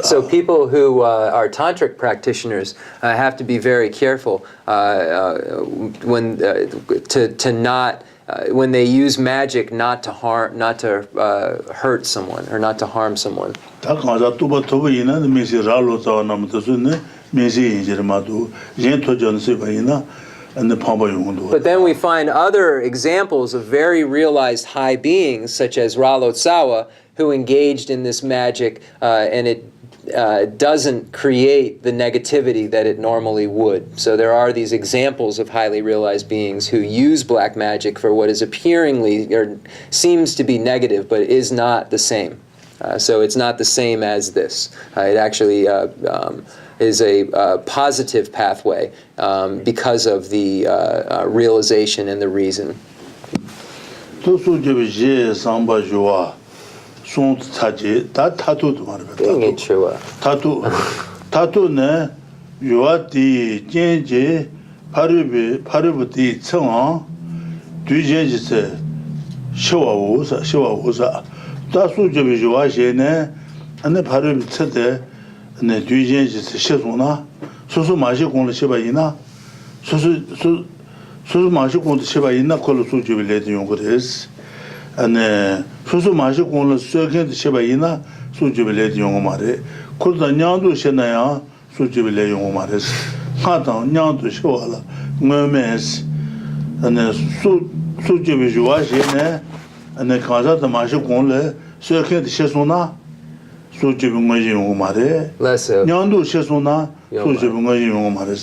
So people who are tantric practitioners have to be very careful when they use magic not to hurt someone or not to harm someone. But then we find other examples of very realized high beings, such as Ralotsawa, who engaged in this magic, and it doesn't create the negativity that it normally would. So there are these examples of highly realized beings who use black magic for what is appearingly, or seems to be negative, but is not the same. So it's not the same as this. It actually is a positive pathway because of the realization and the reason. Tatu ne yuati jenje paributi tsong dujenji se shiwa usa tasu jebi yuwa she ne ane paributi tsete ne dujenji se shesuna susu mashi kongla shiba ina susu mashi kongla shiba ina kolo su jebi ledi yungu res ane susu mashi kongla suyaken shiba ina su jebi ledi yungu mare kurda nyandu shenaya su jebi ledi yungu mare hatang nyandu shiwala ngomes ane su jebi yuwa she ne ane kansa da mashi kongla suyaken shesuna su jebi ngoji yungu mare nyandu shesuna su jebi ngoji yungu mare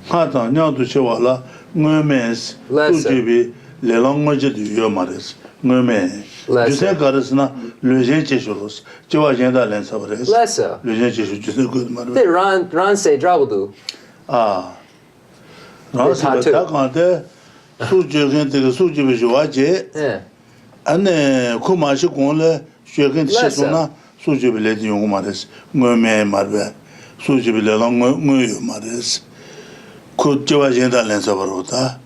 hatang nyandu shiwala ngomes su jebi lelang ngoji yuwa mare ngome juse garasna lejen cheshuros chewa jenda len sabres Lessa. lejen cheshu juse good mar They ran say drabudu. ran se ta kante su jegen de su jibe joaje ane kuma shi konle jegen chesuna su jibe le di yong mares ngome marbe su jibe le lang ngoy mares ko chewa jenda len sabrota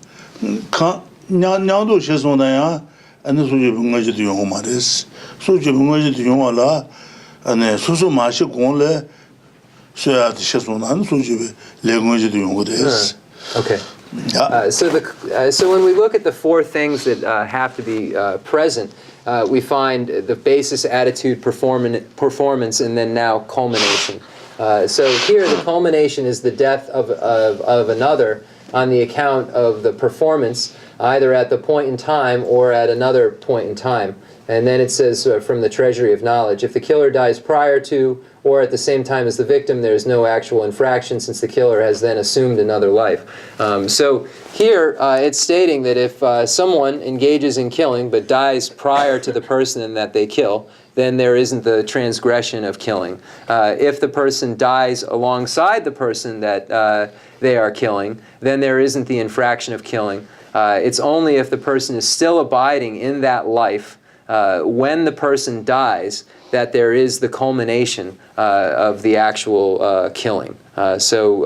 ka nyando chesuna ya ane suji bungaji de yong mares suji bungaji de yong ala ane susu mashi konle soya de shesuna ane suji le bungaji de yong des. Okay. So when we look at the four things that have to be present, we find the basis, attitude, performance, and then now culmination. So here the culmination is the death of another on the account of the performance, either at the point in time or at another point in time. And then it says from the treasury of knowledge, if the killer dies prior to or at the same time as the victim, there is no actual infraction since the killer has then assumed another life. So here it's stating that if someone engages in killing but dies prior to the person that they kill, then there isn't the transgression of killing. If the person dies alongside the person that they are killing, then there isn't the infraction of killing. It's only if the person is still abiding in that life when the person dies that there is the culmination of the actual killing. So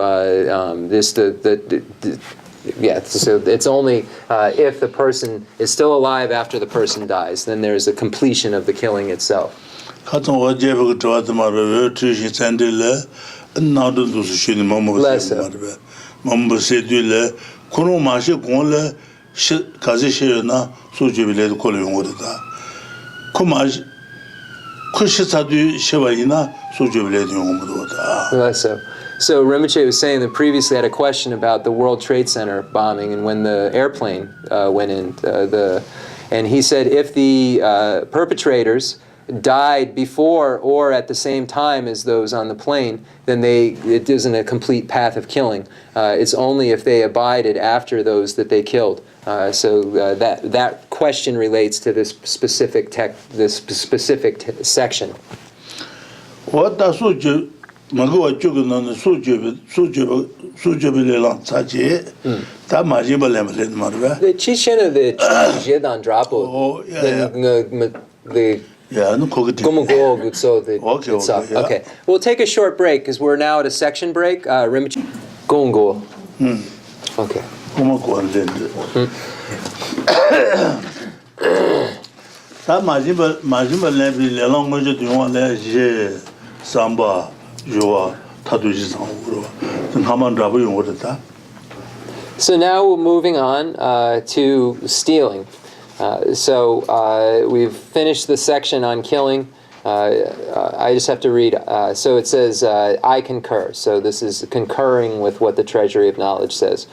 it's only if the person is still alive after the person dies, then there is a completion of the killing itself. So Rinpoche was saying that previously had a question about the World Trade Center bombing and when the airplane went in, and he said if the perpetrators died before or at the same time as those on the plane, then it isn't a complete path of killing. It's only if they abided after those that they killed. So that question relates to this specific section. What does Mago Jugunan, Sujubilan Saji, Tamajiba Lemlin Marva. The Chichen of the Jedan Drapo. Oh, The yeah, no cooked. so the okay. We'll take a short break because we're now at a section break. Rinpoche Gongo. Okay. Majiba Lembi, the language do you want to Samba, Joa, Taduji Sanguro, and Haman Drabu ordered that. So now we're moving on to stealing. So we've finished the section on killing. I just have to read. So it says, I concur. So this is concurring with what the Treasury of Knowledge says.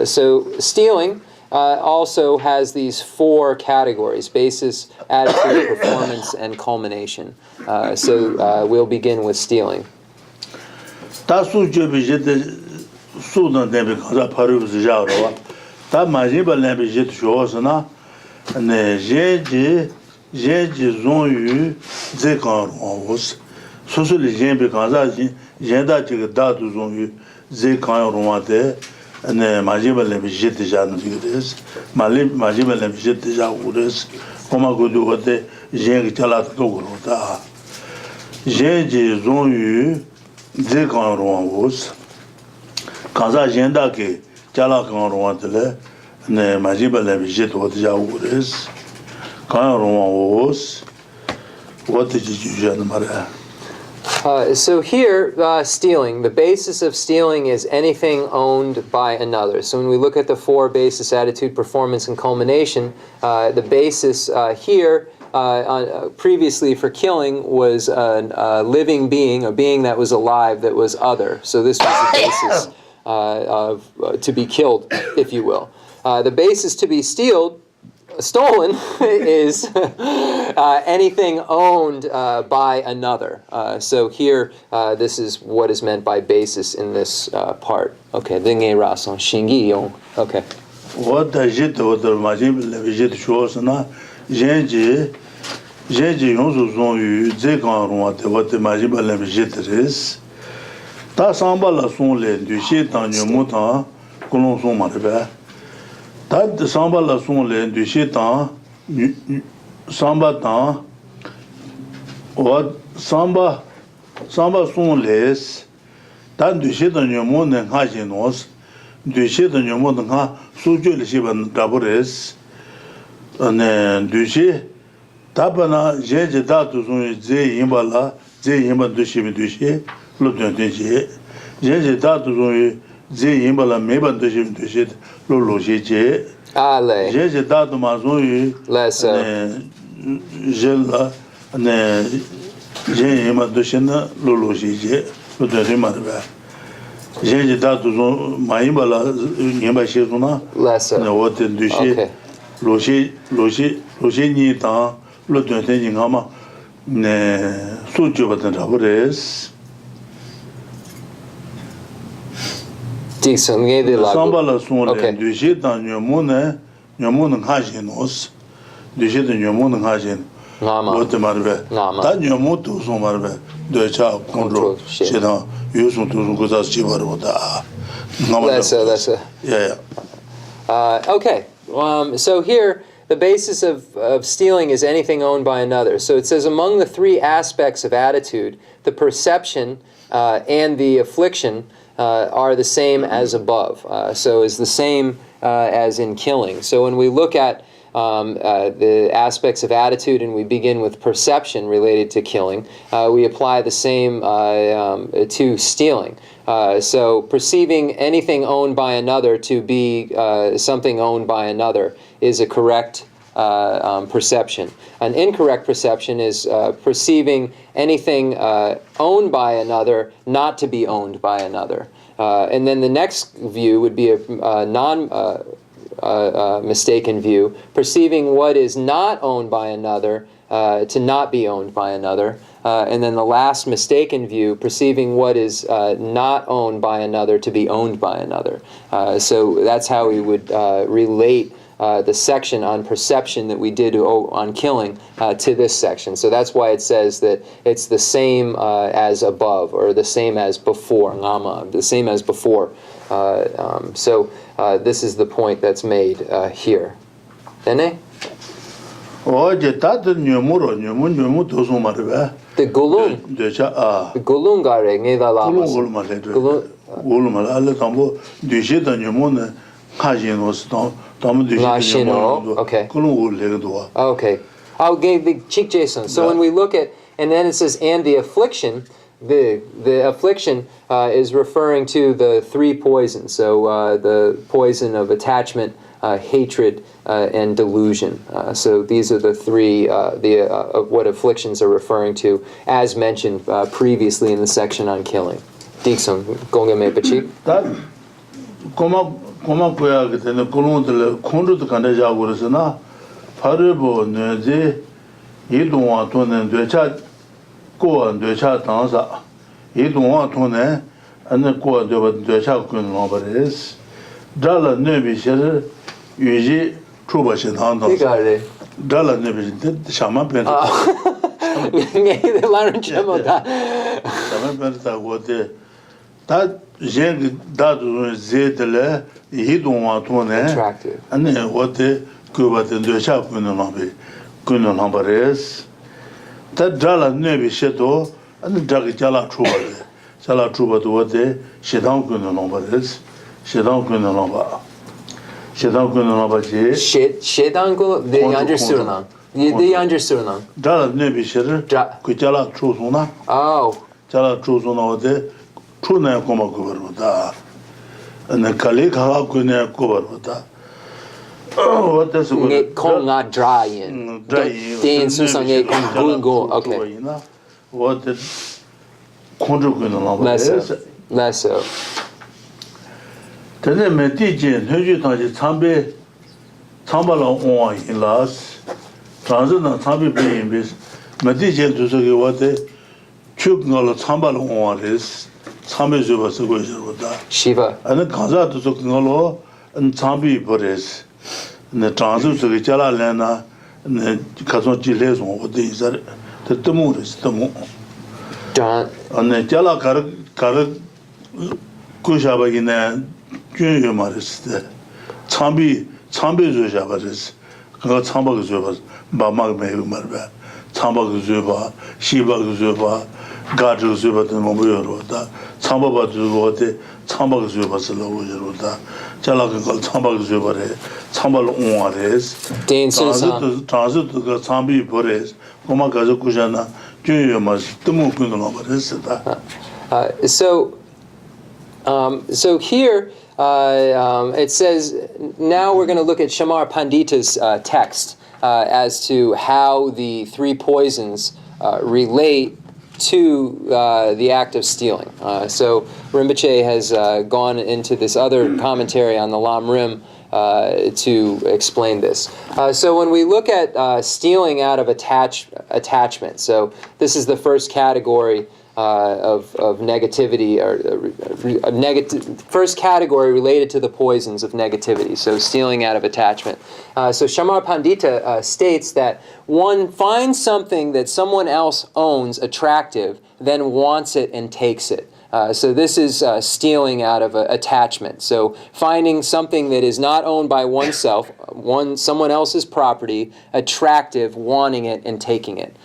So stealing also has these 4 categories: basis, attitude, performance, and culmination. So we'll begin with stealing. What did you so here, stealing, the basis of stealing is anything owned by another. So when we look at the 4 basis, attitude, performance, and culmination, the basis here previously for killing was a living being, a being that was alive, that was other. So this was the basis to be killed, if you will. The basis to be stolen is anything owned by another. So here, this is what is meant by basis in this part. Okay, okay. What does it do with the Majim shows na Genji Yonzu Zekan what the Majim is. Tasamba la son le du shit en Yomutan, Colon son marbe. Tad de samba la son le du shitan samba tan ou samba son les tad du shitan yomo ne hajinos du shitan yomo na sujo le shiban dabores ne du shi tabana jeje datu son ze yimbala ze yimba du shibi du shi lo de je jeje datu son ze yimbala meba du shibi du shi lo je Ale. J'ai dado mazon yu. Lessa. Jela ne j'ai ma doshena loloji je lo de marba. J'ai dado zon maïbala nyemba shezuna. Lessa. Ne wote dushi. Loji ni ta lo de te ngama ne sujo batan rabores. Samba la son le dushi dans nyomone hajinos. Dushi de nyomone hajin. Wote marbe. Ta nyomoto son marbe. De cha control. Shedan yusun tuzun kozas chibaro da. Lessa. Yeah. Okay. So here, the basis of stealing is anything owned by another. So it says among the 3 aspects of attitude, the perception and the affliction are the same as above. So is the same as in killing. So when we look at the aspects of attitude and we begin with perception related to killing, we apply the same to stealing. So perceiving anything owned by another to be something owned by another is a correct perception. An incorrect perception is perceiving anything owned by another not to be owned by another. And then the next view would be a mistaken view, perceiving what is not owned by another to not be owned by another. And then the last mistaken view, perceiving what is not owned by another to be owned by another. So that's how we would relate the section on perception that we did on killing to this section. So that's why it says that it's the same as above, or the same as before, Lama, the same as before. So this is the point that's made here. Dene? The gulung. The gulung gare ngeda lama. Okay. Okay. I'll give the cheek Jason. So when we look at, and then it says, and the affliction, the affliction is referring to the three poisons. So the poison of attachment, hatred, and delusion. So these are the three of what afflictions are referring to, as mentioned previously in the section on killing. Dixon, gonga me pachi. Koma koya ke tene kolon de kondu de kanda ja gorasana parebo neze yidonwa tone dwecha ko dwecha tansa yidonwa tone ane ko dwecha kun nobares dala nebi sher yuji chuba shenang Igare. dala nebi de shama pen Nge Larin Chenmo da. shama pen ta gote ta jen da do zedele yidonwa tone Attractive. ane wote kuba de dwecha kun nobares ta dala nebi sheto ane dagi jala chuba to wote shedang kun nobares shedang kun noba je Shedango, they understood now. They understood now. dala nebi sher ku jala chu sona Oh. jala chu sona wote chu na koma kubar da ane kali kha ku ne kubar da wote su Nge kong nga dry in. Den susang nge kong gungo. Okay. wote konju kun noba Less so. tene me ti jin heju ta ji chambe chambala on in las transit na chambe be in bis me ti jin tu so ge wote chuk ngalo chambala on res chambe jo ba so go jo da Shiva. ane kaza tu so ngalo an chambe bores ne transit so ge chala lena ne kazo ji le so wo de zar te tumu res tumu John. ane chala kar ku shaba gine 균요 말했을 때 참비 줘야 버렸어. 그거 참박 줘봐. 마막 매우 말봐. 참박 줘봐. 시박 줘봐. 가주 줘봐. 뭐 뭐여로다. 참박 줘봐대. 참박 줘봐서라고 저러다. 잘라간 걸 참박 줘봐래. 참박을 옹아래스. Den susang. transit 그 참비 버렸어. 고마 가지고 구잖아. 균요 말 뜨문 끊어 버렸다. So here it says, now we're going to look at Shamar Pandita's text as to how the three poisons relate to the act of stealing. So Rinpoche has gone into this other commentary on the Lamrim to explain this. So when we look at stealing out of attachment, so this is the first category of negativity, or first category related to the poisons of negativity, so stealing out of attachment. So Shamar Pandita states that one finds something that someone else owns attractive, then wants it and takes it. So this is stealing out of attachment. So finding something that is not owned by oneself, someone else's property, attractive, wanting it and taking it.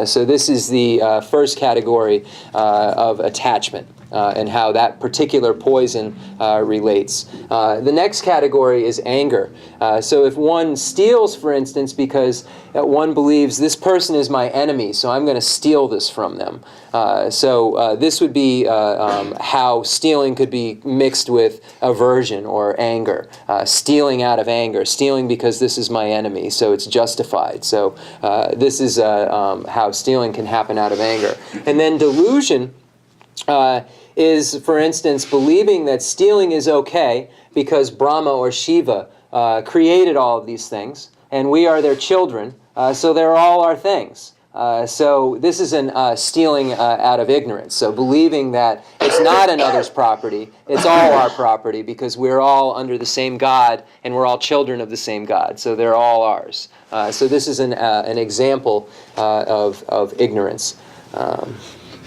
So this is the first category of attachment. And how that particular poison relates. The next category is anger. So if one steals, for instance, because one believes this person is my enemy, so I'm going to steal this from them. So this would be how stealing could be mixed with aversion or anger. Stealing out of anger, stealing because this is my enemy, so it's justified. So this is how stealing can happen out of anger. And then delusion is, for instance, believing that stealing is okay because Brahma or Shiva created all of these things, and we are their children, so they're all our things. So this is an stealing out of ignorance. So believing that it's not another's property, it's all our property because we're all under the same God and we're all children of the same God. So they're all ours. So this is an example of ignorance.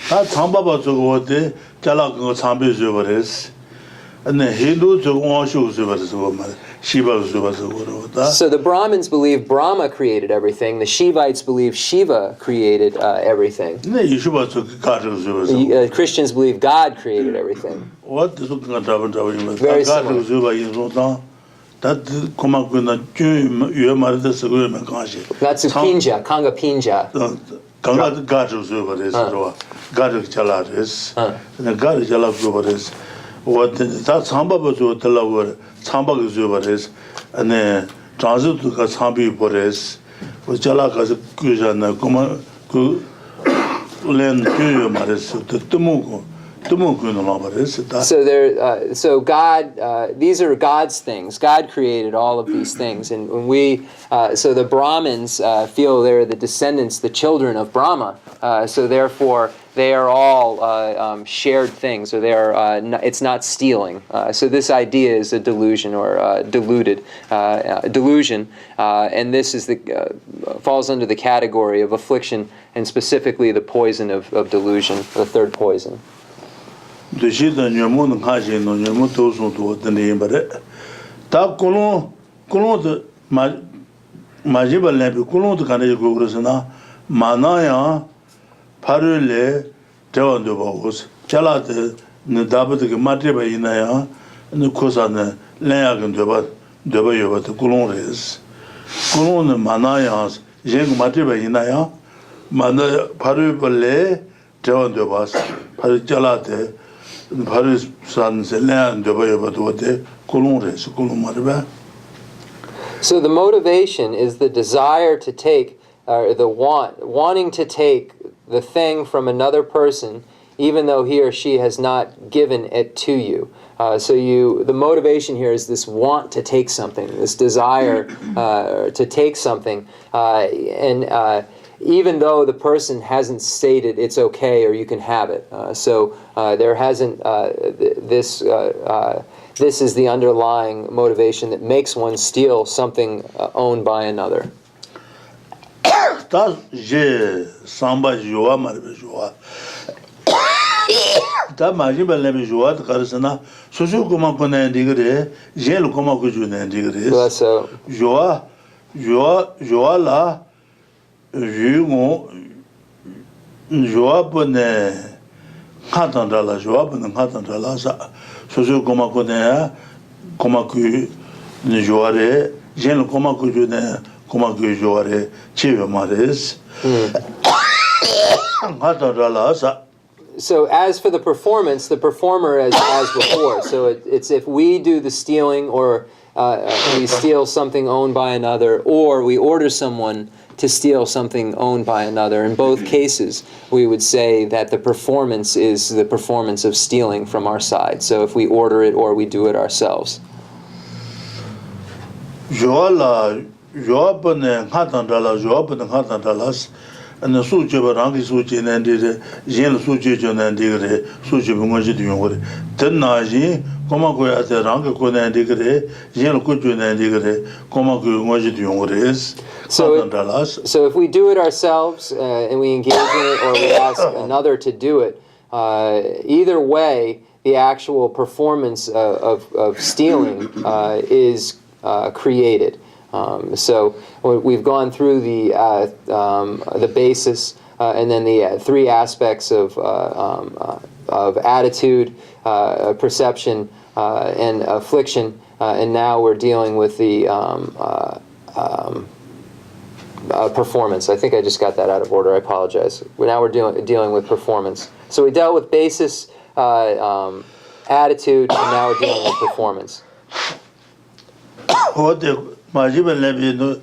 다 참바바 저거데 잘라 그거 참배 줘버렸어. 근데 힌두 저거 원쇼 줘버렸어 말. 시바 줘버렸어 그러다. So the Brahmins believe Brahma created everything. The Shivites believe Shiva created everything. 네 이슈바 저 가르 줘버렸어. Christians believe God created everything. What the 그가 잡은 Very 가르 줘봐 이소다. 다 고마구나 쭉 유말도 쓰고만 가시. That's Pinja, Kanga Pinja. 강가 가르 줘버렸어. 가르 잘라res. 가르 잘라 줘버렸어. 다 참바버 줘달라고 참바가 줘버렸어. 아니 transit 참비 버렸어. 잘라 가서 그잖아. 고마 그 렌 쭉 말했어. So God, these are God's things. God created all of these things, and when we, so the Brahmins feel they're the descendants, the children of Brahma. So therefore, they are all shared things, or they are. It's not stealing. So this idea is a delusion or delusion, and this is falls under the category of affliction, and specifically the poison of delusion, the third poison. Deshida nyamun haje no nyamun tosun to dene bare ta kolon de majiba lebi kolon de kane gograsna manaya parule tewando bos chala de ne dabat ke matre ba inaya ne kosana lenya gun deba yoba de kolon res kolon manaya jeng matre ba inaya manaya parule tewando bos par chala de So the motivation is the desire to take, wanting to take the thing from another person, even though he or she has not given it to you. The motivation here is this want to take something, this desire to take something, and even though the person hasn't stated it's okay or you can have it. There hasn't, this is the underlying motivation that makes one steal something owned by another. So as for the performance, the performer as before. So it's if we do the stealing or we steal something owned by another, or we order someone to steal something owned by another. In both cases, we would say that the performance is the performance of stealing from our side. So if we order it or we do it ourselves. And the suji barangi suji nandire, jen suji jonandigre, suji bungaji dungore. Tenaji, Komaku at the ranka konandigre, jen kuju nandigre, Komaku moji dungores. So if we do it ourselves and we engage in it, or we ask another to do it, either way, the actual performance of stealing is created. So we've gone through the basis and then the three aspects of attitude, perception, and affliction, and now we're dealing with the performance. I think I just got that out of order. I apologize. Now we're dealing with performance. So we dealt with basis, attitude, and now we're dealing with performance. Majiba lebi no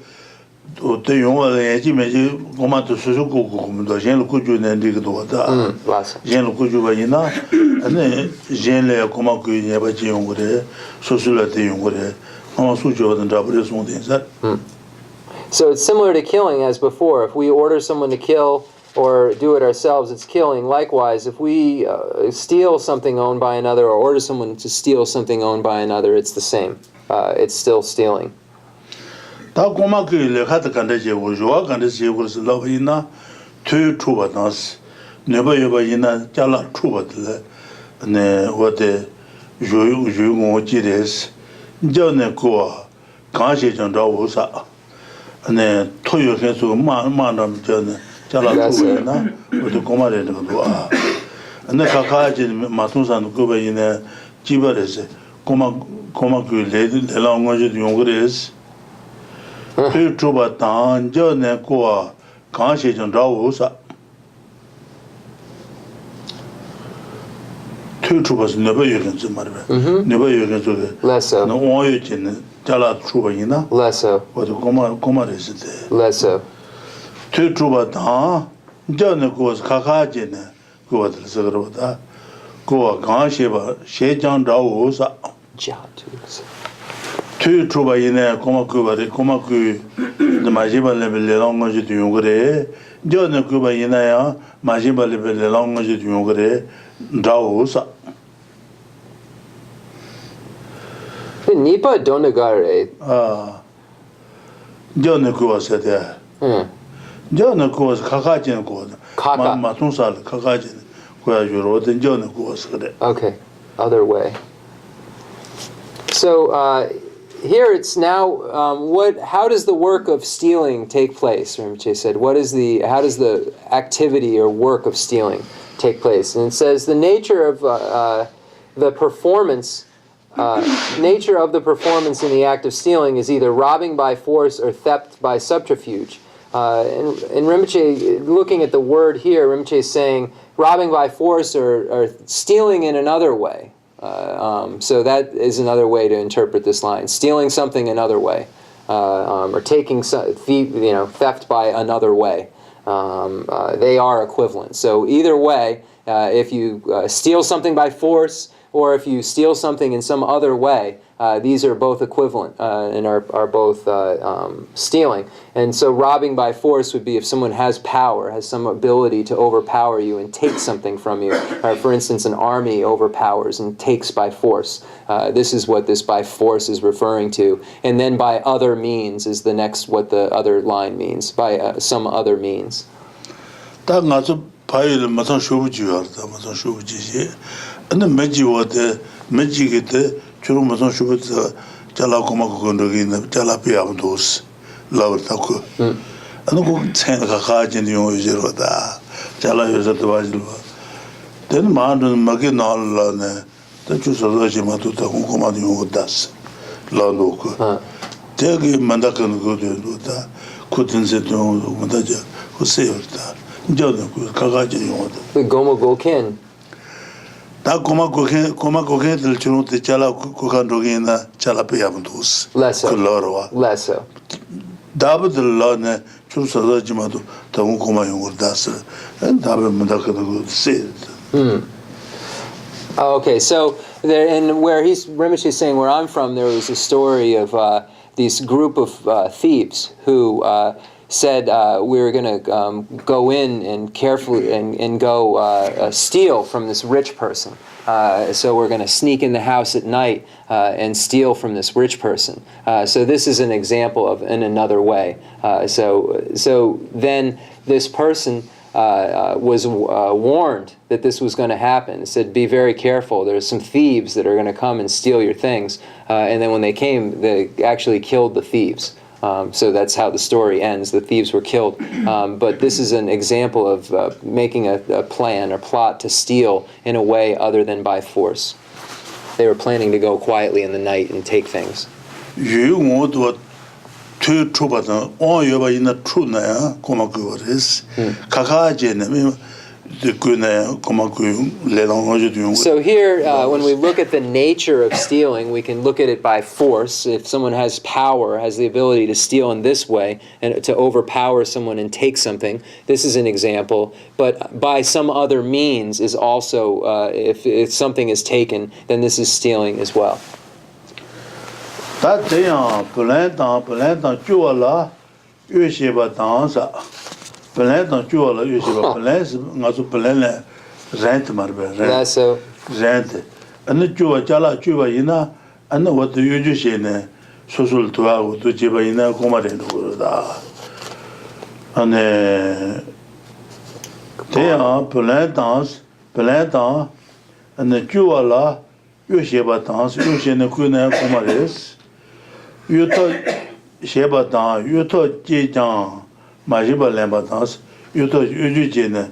te yongwa le ji meji goma to susu ku do jen lu kuju ne ndi do da jen lu kuju ba ina ane jen le goma ku ne ba ji yongure susu le te yongure ama su jo da bre son din sa. So it's similar to killing as before. If we order someone to kill or do it ourselves, it's killing. Likewise, if we steal something owned by another or order someone to steal something owned by another, it's the same. It's still stealing. 다 고마 그 레카드 간데 제고 조아 간데 제고스 러이나 투 투바나스 네바 여바이나 잘라 투바들 네 어데 요요 지레스 전에 고 강시 정도우사 네 토요해서 마마남 전에 잘라 투바나 어데 고마레는 거아 네 카카지 마tun산 고베이네 지버레스 고마 그 레랑 거지 용거레스 그 주바 단전에 고아 강시 좀 라오사 그 주바스 네버 여긴지 말이야 네버 여긴지 레서 너 오여진 잘라 주바이나 레서 어디 고마레스데 레서 그 주바 단전에 고아 카카지네 고아들서 그러다 고아 강시바 셰장 라오사 자투스 tu truba ine koma ku majiba le langue du yongre jone kuba ina ya majiba le langue du yongre daosa Nipa donagare jone kuba sete jone kuba kakajin ko ma tunsal kakajin ko ya juro den jone kuba sete. Okay, other way. So here it's now how does the work of stealing take place? Rinpoche said, how does the activity or work of stealing take place? And it says the nature of the performance in the act of stealing is either robbing by force or theft by subterfuge. And Rinpoche, looking at the word here, Rinpoche is saying robbing by force or stealing in another way. So that is another way to interpret this line: stealing something another way, or taking theft by another way. They are equivalent. So either way, if you steal something by force or if you steal something in some other way, these are both equivalent and are both stealing. And so robbing by force would be if someone has power, has some ability to overpower you and take something from you. For instance, an army overpowers and takes by force. This is what this by force is referring to. And then by other means is the next what the other line means, by some other means. 근데 매지워데 매지게데 주로 무슨 슈부터 잘라고마고 건더기는 잘라피아도스 라우타고 아노고 체가 가진 용어지로다 잘라여서도 봐줄봐 된 마는 막이 나올라네 또 주소서지마도 더 궁금한 용어다스 라우고 되게 만다는 거도다 코든세도 뭐다죠 호세요다 저도 그 가가지 용어다 The Gomo Goken. 다 고마고게들 주로 때 잘라 고간도기나 잘라피아도스 Lesso. Lesso. 다브들라네 주소서지마도 더 궁금한 용어다스 다브 만다는 세 Okay, so there, and where Rinpoche is saying where I'm from, there was a story of this group of thieves who said we were going to go in and carefully and go steal from this rich person. So we're going to sneak in the house at night and steal from this rich person. So this is an example of in another way. So then this person was warned that this was going to happen. It said, be very careful. There's some thieves that are going to come and steal your things. And then when they came, they actually killed the thieves. So that's how the story ends. The thieves were killed. But this is an example of making a plan or plot to steal in a way other than by force. They were planning to go quietly in the night and take things. So here, when we look at the nature of stealing, we can look at it by force. If someone has power, has the ability to steal in this way, and to overpower someone and take something, this is an example. But by some other means is also, if something is taken, then this is stealing as well. 越写吧当啥，本来当就了越写吧，本来是我说本来呢，人的嘛呗，人 so 人的，那就加了就吧，那那我都有这些呢，说说的话我都基本那公嘛人都的，那这样本来当，那就了越写吧当是越写那困难公嘛人是，越到。写吧当越到接讲马西巴来吧当时越到越就接呢，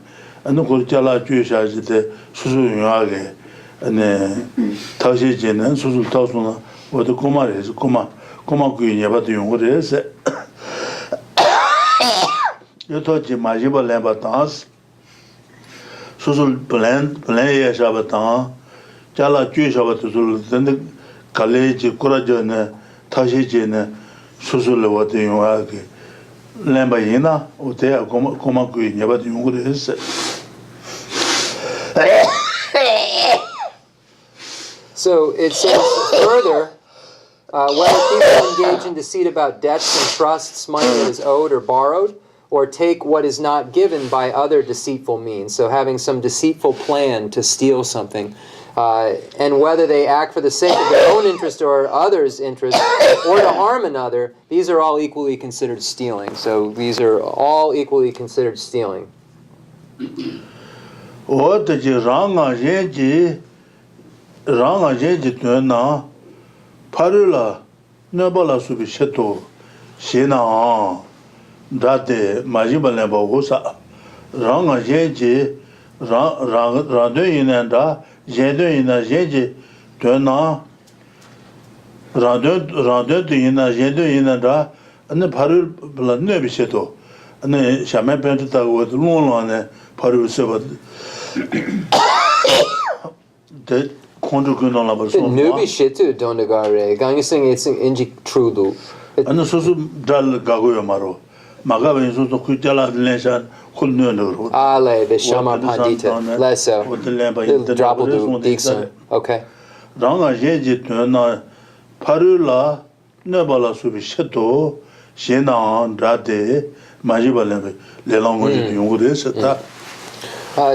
那会加了就下去的叔叔用啊个，那掏些钱呢，叔叔掏出呢，我的姑妈也是姑妈闺女把都用过的是，越到接马西巴来吧当时，叔叔本来也是吧当，加了就下吧都是真的，搞来就过了就呢，掏些钱呢。叔叔了，我都用啊个，两百元呐，我这样公妈贵，你把它用过的是。So it says further, whether people engage in deceit about debts and trusts, money that is owed or borrowed, or take what is not given by other deceitful means. So having some deceitful plan to steal something. And whether they act for the sake of their own interest or others' interest, or to harm another, these are all equally considered stealing. So these are all equally considered stealing. 我的就让俺人家对那，怕了，那把那苏比吃多，现在啊，那的马上把那把我啥，让俺人家，让对人家的。人对人的人家对那，让对人的人对人的，那怕了不了那不些多，那下面变成大我弄呢，怕了是吧？这控制跟到了不是吗？Nu bi shitu dondagare, gangising it's inji trudu. 那说是这搞个嘛喽，马个人说回家了连上。Ale, the Shama Pandita, Leso, the Drabaldu, Dixon. Okay. Ranga Yeji Tuna Parula, Nebala Subi Sheto, Shena, Drate, Majibalem, Lelango Yungudis.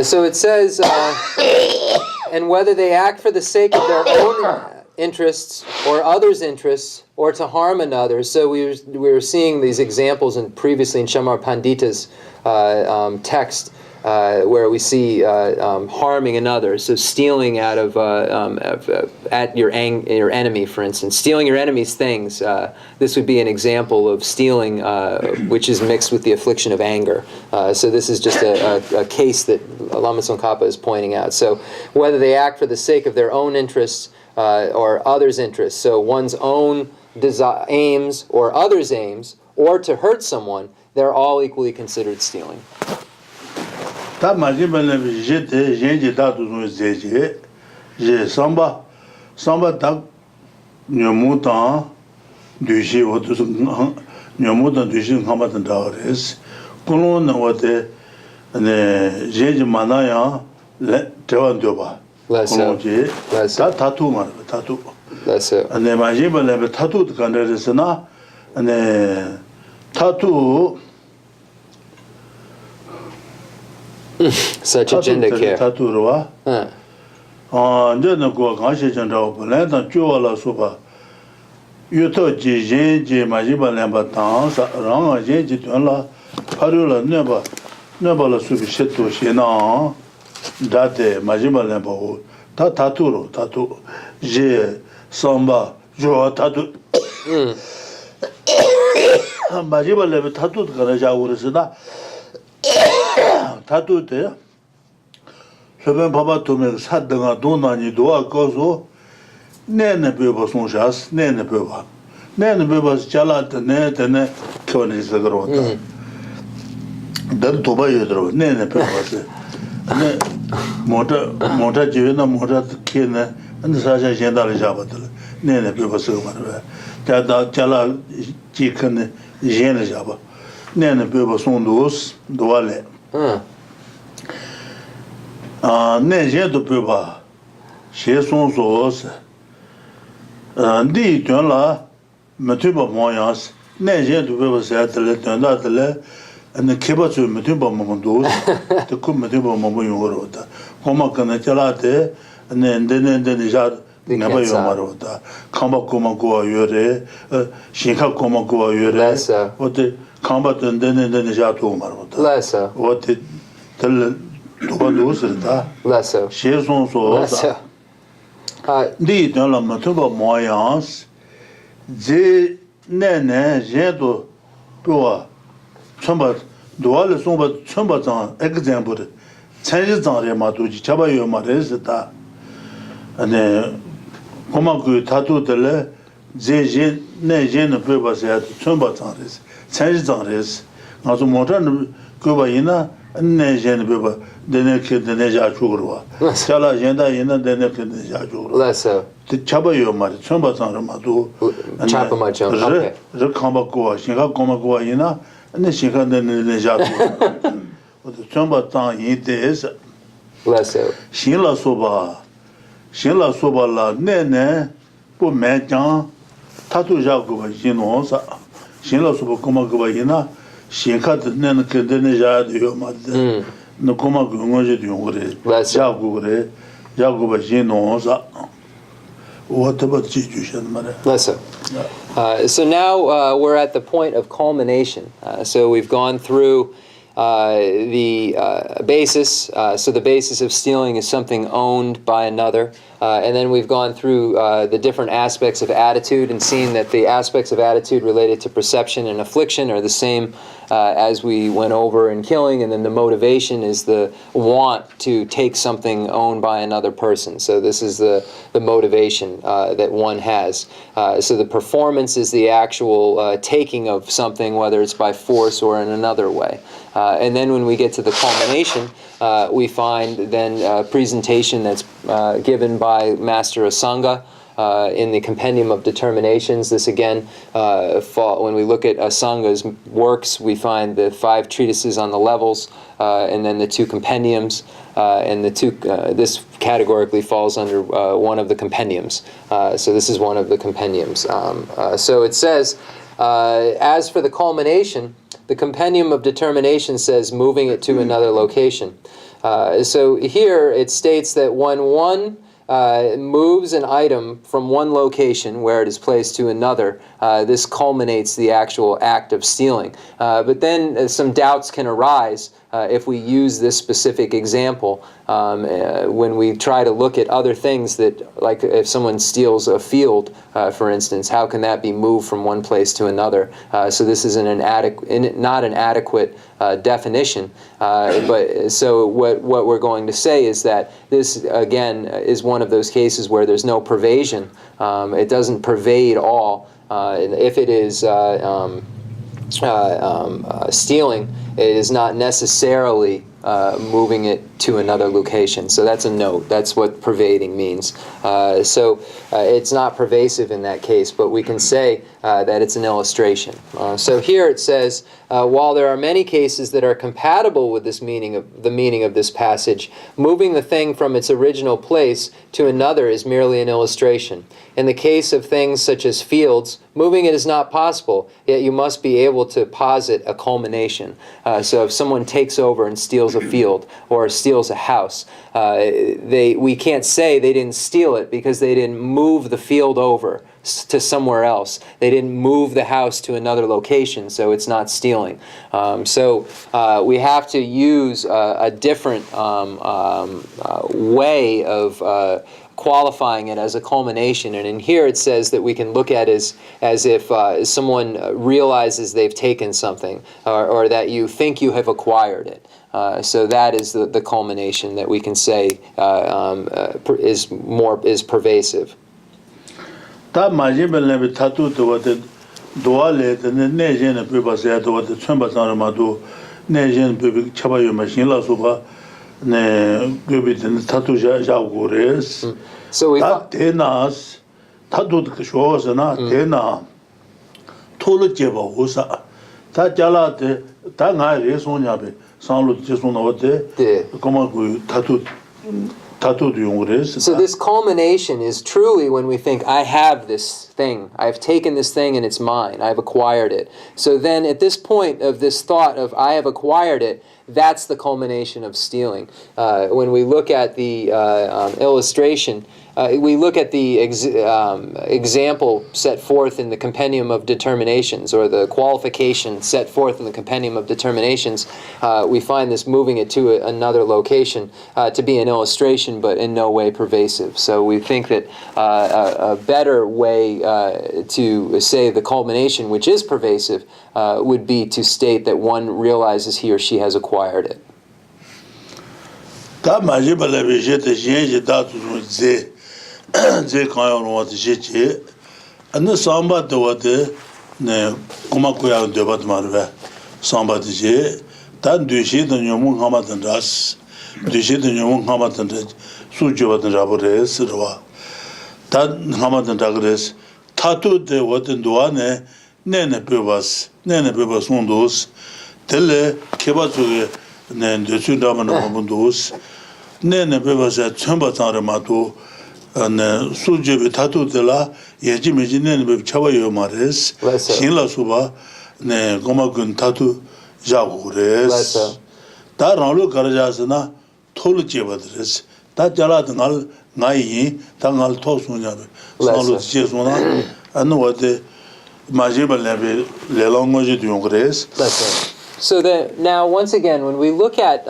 So it says, and whether they act for the sake of their own interests or others' interests or to harm another. So we were seeing these examples previously in Shamar Pandita's text where we see harming another. So stealing out of at your enemy, for instance, stealing your enemy's things. This would be an example of stealing, which is mixed with the affliction of anger. So this is just a case that Lama Tsong-kha-pa is pointing out. So whether they act for the sake of their own interests or others' interests, so one's own aims or others' aims, or to hurt someone, they're all equally considered stealing. Such a gender care. Date Majima Lempo, Taturo, Tatu, Je, Samba, Jo, Tatu. Majima Lebe Tatu, Garaja Ursina Tatu there. Seven Papa to me, Sadanga, Donani, Doa, Gozo, Nene Beba Sonjas, Nene Beba. Nene Beba's Jalat, Net, and Konis the Grota. Then Toba Yedro, Nene Beba. Mota Jivina Mota Kina and the Saja Jendal Jabba, Nene Pipa Silver, Jala Chicken Jena Jabba, Nene Pipa Sundos, Duale. Ne Jeto Pipa, she son sauce, Di Jala, Matuba Moyas, 내제 두고 세야들 된다들 and kebachu mutimba mondo the kum mutimba momo yongorota homa kana chalate and then ja ngaba yomarota kamba koma go yore shinka koma go yore ote kamba then ja to marota lessa ote tel do sirta lessa shezon so lessa di dans la mutimba moyens je ne jedo pour Chamba dual somba chamba zang example Chinese zang re ma du ji chaba yo ma re sta ane koma ku tatu de le je ne je ne peut pas être chamba zang re Chinese zang re nga zo mo tan ku ba ina ne je ne peut pas de ne ke de ne ja chu ro chala yenda ina de ne ke de ja chu ro lessa chaba yo ma re chamba zang re ma du chapa ma jump okay re kamba ko shinga koma ko ina ne shikande ne ja o de chamba tan yites lessa shinla soba la ne po me jan tatu ja go ba jino sa shinla soba koma go ba ina shinka de ne ke de ne ja de yo ma de no koma go ngo je de ngore ja go ba jino sa what about situation mara lessa so now we're at the point of culmination. So we've gone through the basis. So the basis of stealing is something owned by another. And then we've gone through the different aspects of attitude and seen that the aspects of attitude related to perception and affliction are the same as we went over in killing. And then the motivation is the want to take something owned by another person. So this is the motivation that one has. So the performance is the actual taking of something, whether it's by force or in another way. And then when we get to the culmination, we find then a presentation that's given by Master Asanga in the Compendium of Determinations. This again, when we look at Asanga's works, we find the 5 treatises on the levels, and then the 2 compendiums, and the 2. This categorically falls under one of the compendiums. So this is one of the compendiums. So it says, as for the culmination, the Compendium of Determination says moving it to another location. So here it states that when one moves an item from one location where it is placed to another, this culminates the actual act of stealing. But then some doubts can arise if we use this specific example when we try to look at other things that, like if someone steals a field, for instance, how can that be moved from one place to another? So this is not an adequate definition. But so what we're going to say is that this again is one of those cases where there's no pervasion. It doesn't pervade all. If it is stealing, it is not necessarily moving it to another location. So that's a note. That's what pervading means. So it's not pervasive in that case, but we can say that it's an illustration. So here it says, while there are many cases that are compatible with this meaning of this passage, moving the thing from its original place to another is merely an illustration. In the case of things such as fields, moving it is not possible, yet you must be able to posit a culmination. So if someone takes over and steals a field or steals a house, we can't say they didn't steal it because they didn't move the field over to somewhere else. They didn't move the house to another location, so it's not stealing. So we have to use a different way of qualifying it as a culmination. And in here it says that we can look at it as if someone realizes they've taken something, or that you think you have acquired it. So that is the culmination that we can say is pervasive. Ta majibel ne tatu to what duale ne nejen pe basya to what chamba sanama do nejen pe chaba yo machine la soba ne gobi ne tatu ja gores. So we tenas tatu de shows na tena tolo jeba usa ta jala de ta nga re sonya be sanlo je sona wote como tatu 타투도 용그레스. So this culmination is truly when we think, I have this thing. I've taken this thing and it's mine. I've acquired it. So then at this point of this thought of I have acquired it, that's the culmination of stealing. When we look at the illustration, we look at the example set forth in the Compendium of Determinations, or the qualification set forth in the Compendium of Determinations. We find this moving it to another location to be an illustration, but in no way pervasive. So we think that a better way to say the culmination, which is pervasive, would be to state that one realizes he or she has acquired it. 제 가요는 어디 지지 안에 삼바도 어디 네 고마고야 되바도 말বে 삼바지지 단 뒤시도 녀문 하마든 라스 뒤시도 녀문 하마든 수주바든 라버레스로와 단 하마든 라그레스 타투데 어떤 도안에 네네 베바스 온도스 텔레 케바주게 네 되수다만 본도스 네네 베바스 첨바자르마도 네 수제비 타투들라 예지메지네는 배 차와요 말레스 신라 수바 네 고마군 타투 자고레스 다랑로 가르자스나 톨제바드레스 다 잘라든알 나이 당알 토수냐베 살로 지소나 안노데 마제발레베 레롱고지 듀용그레스 So that now, once again, when we look at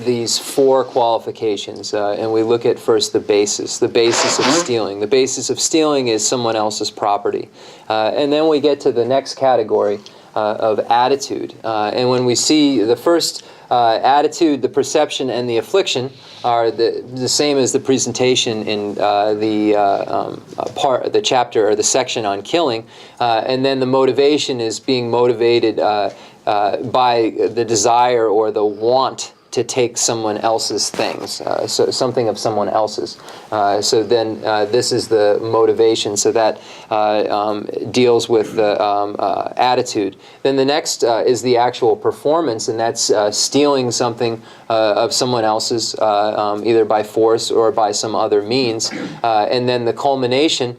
these four qualifications, and we look at first the basis of stealing. The basis of stealing is someone else's property. And then we get to the next category of attitude. And when we see the first attitude, the perception, and the affliction are the same as the presentation in the chapter or the section on killing. And then the motivation is being motivated by the desire or the want to take someone else's things, so something of someone else's. So then this is the motivation, so that deals with the attitude. Then the next is the actual performance, and that's stealing something of someone else's, either by force or by some other means. And then the culmination,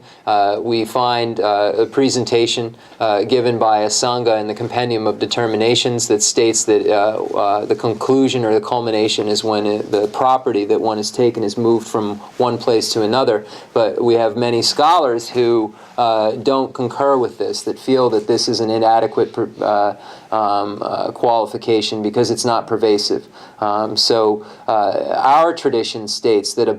we find a presentation given by a Sangha in the Compendium of Determinations that states that the conclusion or the culmination is when the property that one has taken is moved from one place to another. But we have many scholars who don't concur with this, that feel that this is an inadequate qualification because it's not pervasive. So our tradition states that a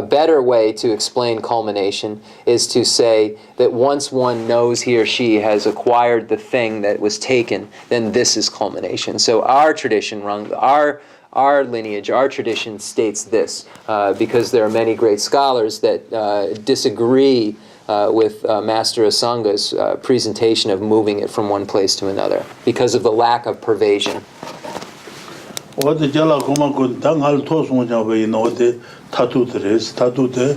better way to explain culmination is to say that once one knows he or she has acquired the thing that was taken, then this is culmination. So our tradition, our lineage, our tradition states this, because there are many great scholars that disagree with Master Asanga's presentation of moving it from one place to another because of the lack of pervasion. 어디 잘라 고마고 당할 토송냐베 이노데 타투드레스 타투데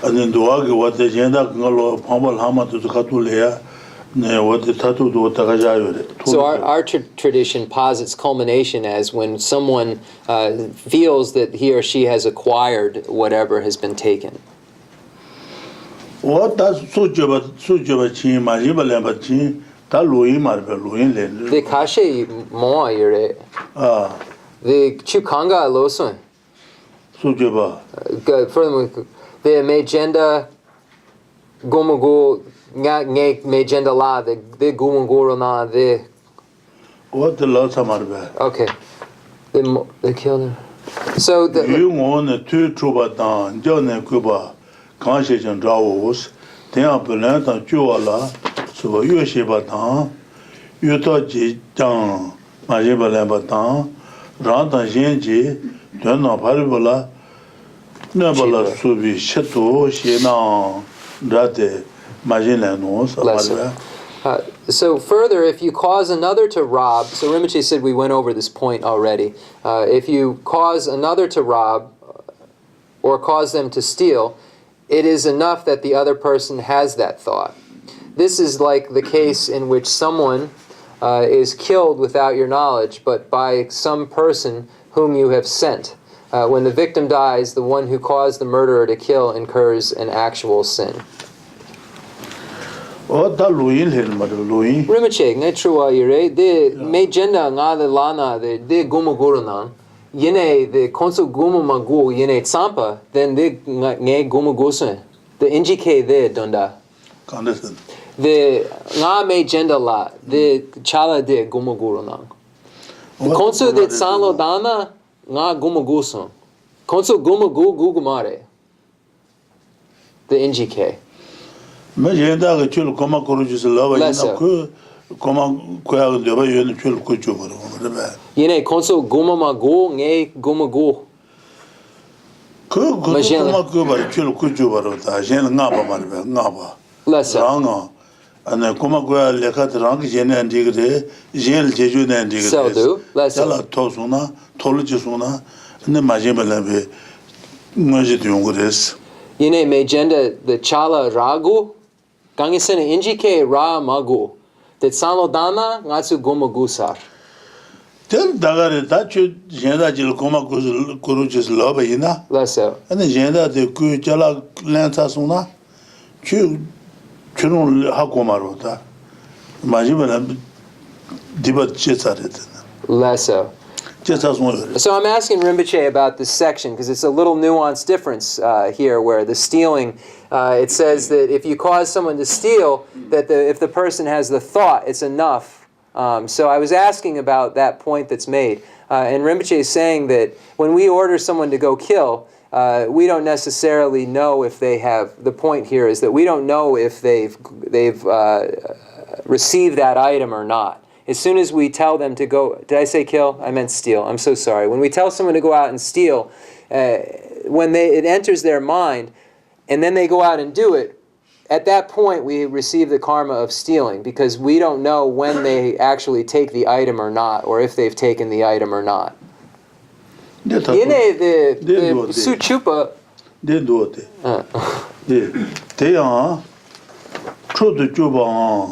아니 도와게 어디 젠다 그걸로 방발 하마도 가둘래야 네 어디 타투도 어디가 자요래. So our tradition posits culmination as when someone feels that he or she has acquired whatever has been taken. 어다 수저바 치 마지발레바 치 다 로이 말베 로인 레. The Geshe Mo ire. The Tsong-kha-pa losun. 수저바. Furthermore, the Mejenda Gomugo Nge Mejenda La, the Gumunguro Na, the. What the lots of marbe. Okay. They killed him. So the. You want to Trubatan, John and Cuba, conscious and draws, then up and let on Chuala, so you shibatan, you thought Jang, Majibalabatan. Ranta Genji, Dona Paribola, Nebala Subi, Shetu, Shena, Rate, Majinanos, So further, if you cause another to rob, so Rinpoche said we went over this point already. If you cause another to rob or cause them to steal, it is enough that the other person has that thought. This is like the case in which someone is killed without your knowledge, but by some person whom you have sent. When the victim dies, the one who caused the murderer to kill incurs an actual sin. Rinpoche, ngay truwa yire, de me jenda nga de lana de gumu guru nang, yine de konsu gumu magu yine tsampa, then de ngay gumu gusun, the injike de donda. De nga me jenda la, de chala de gumu guru nang. Konsu de sanlo dana, nga gumu gusun. Konsu gumu gu gugumare. The injike. Yene konso guma ma go nge guma go. Lessa. And kuma goya lekat rang jene andigre jene jeju ne andigre Seldu, jala tosuna toluji suna ne majemela be ngoji yungres Yene me jenda the chala ragu gangisena injike ra magu that sanlo dana ngatsu guma gusar. tel dagare da chu jenda jil kuma kurujis loba ina Lessa. and jenda de ku jala lenta suna chu chunun hakomarota majimela dibat chesaret Lessa. So I'm asking Rinpoche about this section because it's a little nuanced difference here where the stealing, it says that if you cause someone to steal, that if the person has the thought, it's enough. So I was asking about that point that's made. And Rinpoche is saying that when we order someone to go kill, we don't necessarily know if they have, the point here is that we don't know if they've received that item or not. As soon as we tell them to go, did I say kill? I meant steal. I'm so sorry. When we tell someone to go out and steal, when it enters their mind, and then they go out and do it, at that point we receive the karma of stealing because we don't know when they actually take the item or not, or if they've taken the item or not. Yine the su chupa. De dote. Te ya chodu chuba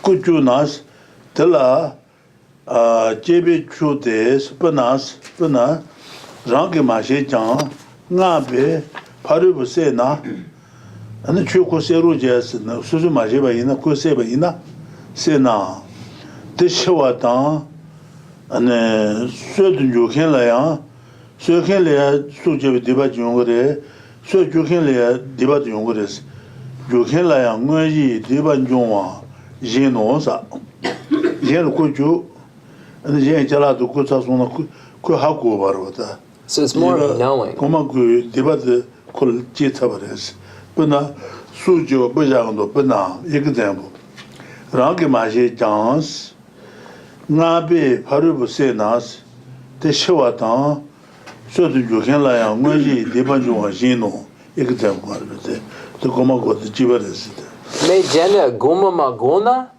kuchunas tela jebe chudes panas pana rangi mashe jang ngabe paru se na ane chuko seru jes na suzu mashe ba ina ko se ba ina se na de shwa ta ane sudu juken la ya suken le suje diba jungore su juken le diba jungores juken la ya ngoji diba jungwa jino sa So it's more of knowing. Me jena guma magona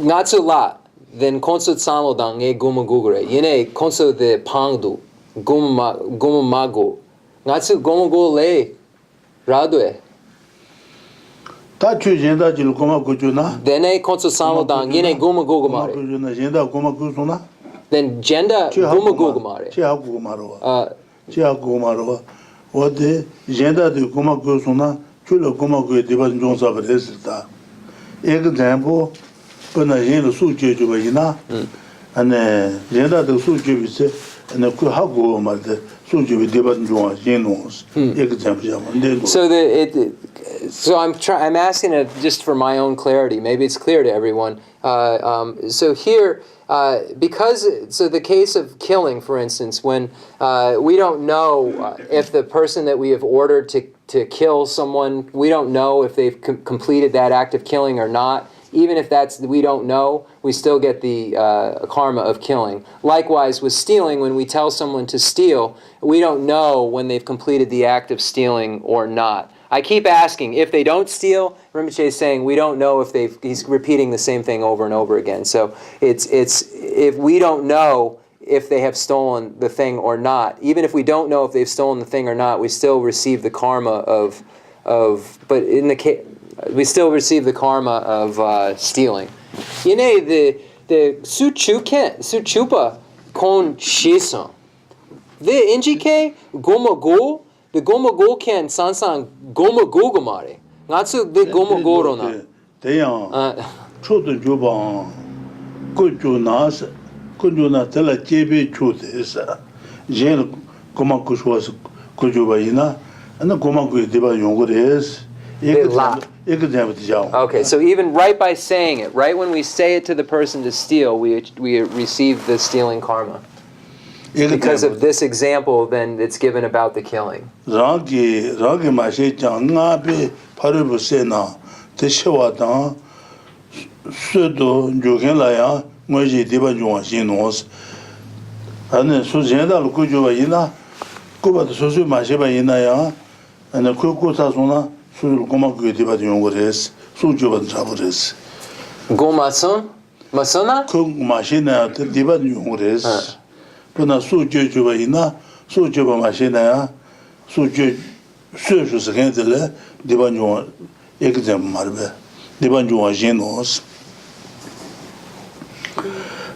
natsu la then konso tsamo dang e guma gugure yene konso de pangdu guma mago natsu guma go le radwe ta chu jenda jil guma gujuna then konso tsamo dang yene guma gugumare jenda guma gujuna then jenda guma gugumare chia gumaro ode jenda de guma gujuna chulo guma gu diba jonsa bresita example pena yin su jeju ba ina ane jenda de su jeju se ane ku hago ma de su jeju diba jonsa jinos example so I'm asking it just for my own clarity. Maybe it's clear to everyone. So here, because the case of killing, for instance, when we don't know if the person that we have ordered to kill someone, we don't know if they've completed that act of killing or not. Even if we don't know, we still get the karma of killing. Likewise, with stealing, when we tell someone to steal, we don't know when they've completed the act of stealing or not. I keep asking, if they don't steal, Rinpoche is saying we don't know if he's repeating the same thing over and over again. So it's if we don't know if they have stolen the thing or not, even if we don't know if they've stolen the thing or not, we still receive the karma we still receive the karma of stealing. Yine the su chupa kon shison. The injike goma go, the goma go can sansan goma go gomare. Natsu the goma go rona. Deyang chodun jubang kuju na tela jebe chudesa. Jen goma kushwas kujuba ina, and the goma ku deba yongures. Okay, so even right by saying it, right when we say it to the person to steal, we receive the stealing karma. Because of this example, then it's given about the killing. Ragi mashe chang nga be parubu sena te shewa tang sudo njoken la ya ngoji deba jwa shin nos. Ane su jenda lu ku jwa ina ku ba su su mashe ba ina ya ane ku ta sona su goma ku deba yongores su jwa jabures. Gomason? Masona? Ku mashe na te deba yongores. Puna su jwa ina su jwa mashe na ya su jwa su se kendele deba jwa ekzem marbe deba jwa shin nos.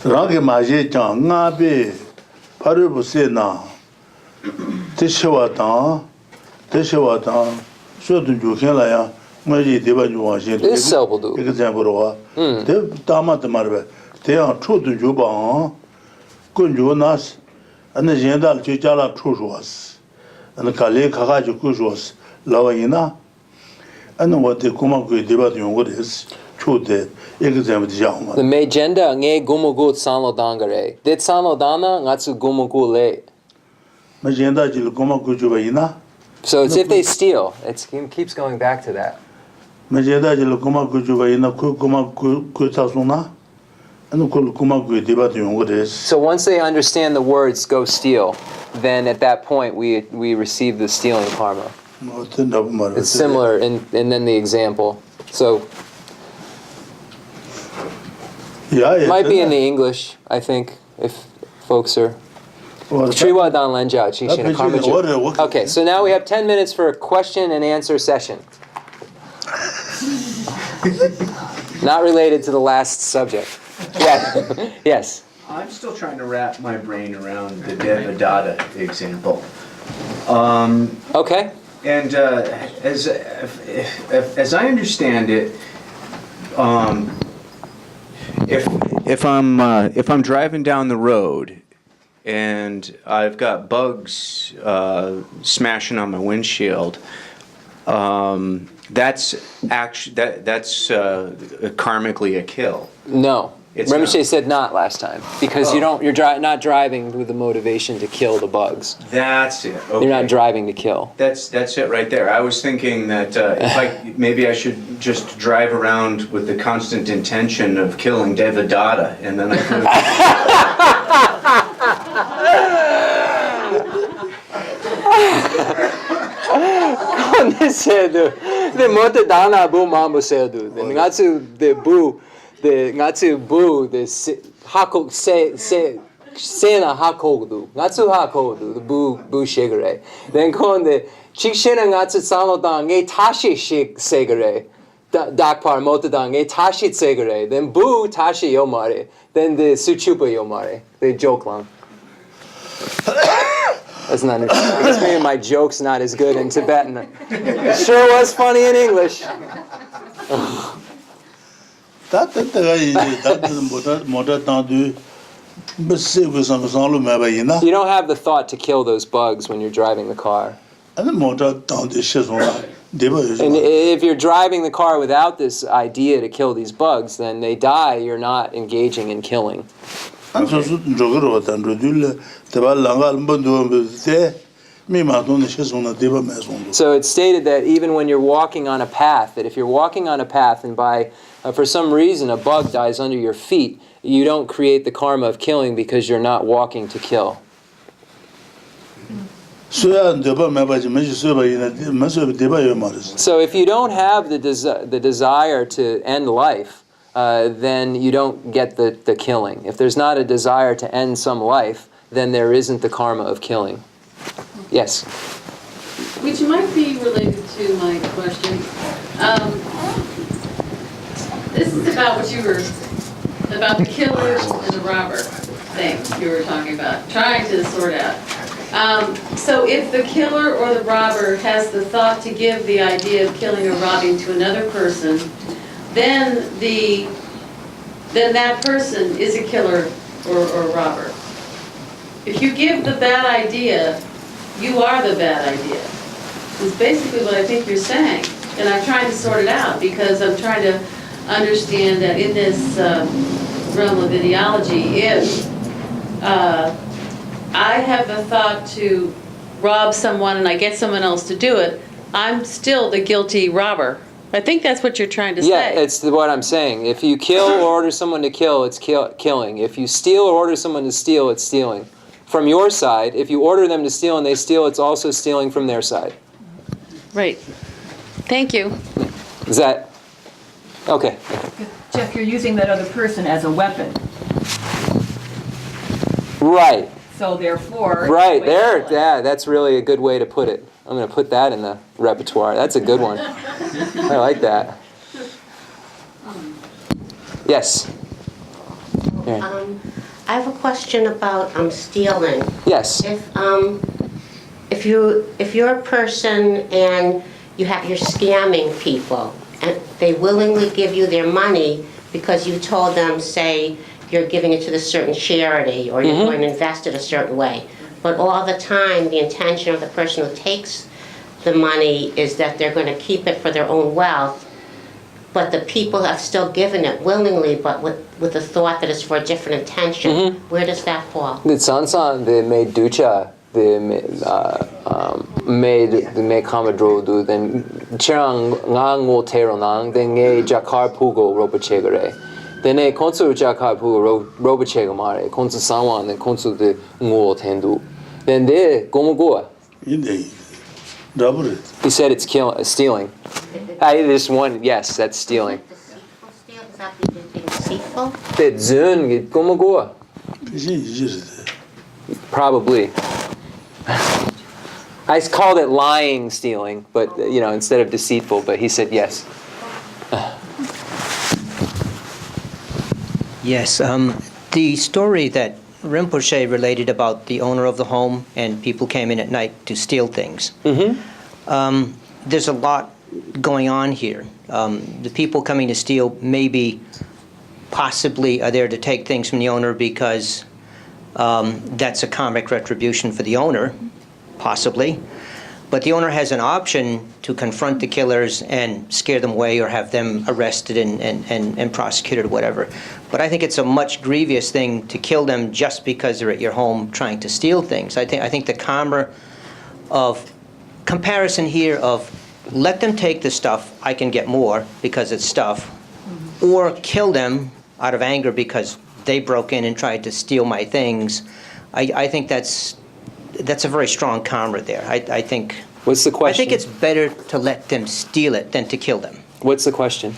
Ragi mashe chang nga be parubu sena te shewa tang sudun juken la ya ngaji deba jwa shin This is self-do. ekzem burwa te tamat marbe te yang chudun jubang kunju nas ane jendal che chala chushuwas ane kale kaka ju kushuwas lawa ina ane wate kuma kuy deba yongores chude ekzem dijama. The mejenda nge gomogut sanlo dangare. Dit sanlo dana ngatsu gomogu le. Majenda jil kuma kujuba ina So it's if they steal. It keeps going back to that. majenda jil kuma kujuba ina kuma kutasuna ane kuma kuy deba yongores. So once they understand the words "go steal," then at that point we receive the stealing karma. It's similar, and then the example. So it might be in the English, I think, if folks are. Triwa dan lenja chishin karma. Okay, so now we have 10 minutes for a question and answer session. Not related to the last subject. Yeah. Yes. I'm still trying to wrap my brain around the Devadatta example. Okay. And as I understand it, if I'm driving down the road and I've got bugs smashing on my windshield, that's karmically a kill. No. It's Rinpoche not. said not last time because you're not driving with the motivation to kill the bugs. That's it. Okay. You're not driving to kill. That's it right there. I was thinking that maybe I should just drive around with the constant intention of killing Devadatta, and then I could. The motadana bu mambo sedu. The ngatsu the bu. The ngatsu bu the hako se sena hakodu ngatsu hakodu the bu shigare then kon the chikshena ngatsu sanodan nge tashi segare dakpar motodan nge tashi segare then bu tashi yomare then the suchupa yomare the jokelang. That's not. I guess maybe my joke's not as good in Tibetan. It sure was funny in English. You don't have the thought to kill those bugs when you're driving the car. And if you're driving the car without this idea to kill these bugs, then they die, you're not engaging in killing. So it's stated that even when you're walking on a path, that if you're walking on a path and by for some reason a bug dies under your feet, you don't create the karma of killing because you're not walking to kill. So if you don't have the desire to end life, then you don't get the killing. If there's not a desire to end some life, then there isn't the karma of killing. Yes? Which might be related to my question. This is about what you were, about the killer and the robber. thing you were talking about, trying to sort out. So if the killer or the robber has the thought to give the idea of killing or robbing to another person, then that person is a killer or robber. If you give the bad idea, you are the bad idea. It's basically what I think you're saying. And I'm trying to sort it out because I'm trying to understand that in this realm of ideology, if I have the thought to rob someone and I get someone else to do it, I'm still the guilty robber. I think that's what you're trying to say. Yeah, it's what I'm saying. If you kill or order someone to kill, it's killing. If you steal or order someone to steal, it's stealing. From your side, if you order them to steal and they steal, it's also stealing from their side. Right. Thank you. Is that... Okay. Jeff, you're using that other person as a weapon. Right. So therefore... Right, there, yeah, that's really a good way to put it. I'm going to put that in the repertoire. That's a good one. I like that. Yes. I have a question about stealing. Yes. If you're a person and you're scamming people and they willingly give you their money because you told them, say, you're giving it to this certain charity or you're going to invest it a certain way, but all the time the intention of the person who takes the money is that they're going to keep it for their own wealth, but the people have still given it willingly, but with the thought that it's for a different intention. Where does that fall? The Sansan, they made ducha, they made kamadro do, then chirang ngang teronang, then ngay jakar pugo ropachegare. Then a Khensur jakar pugo ropachegare, Khensur sanwan, then Khensur de ngo tendu. Then they gomogoa. He said it's stealing. This one, yes, that's stealing. Deceitful steal? Does that mean being deceitful? Probably. I called it lying stealing, but instead of deceitful, but he said yes. Yes, the story that Rinpoche related about the owner of the home and people came in at night to steal things. There's a lot going on here. The people coming to steal maybe possibly are there to take things from the owner because that's a karmic retribution for the owner, possibly. But the owner has an option to confront the killers and scare them away or have them arrested and prosecuted or whatever. But I think it's a much grievous thing to kill them just because they're at your home trying to steal things. I think the karma of comparison here of let them take the stuff, I can get more because it's stuff, or kill them out of anger because they broke in and tried to steal my things. I think that's a very strong karma there. I think. What's the question? I think it's better to let them steal it than to kill them. What's the question?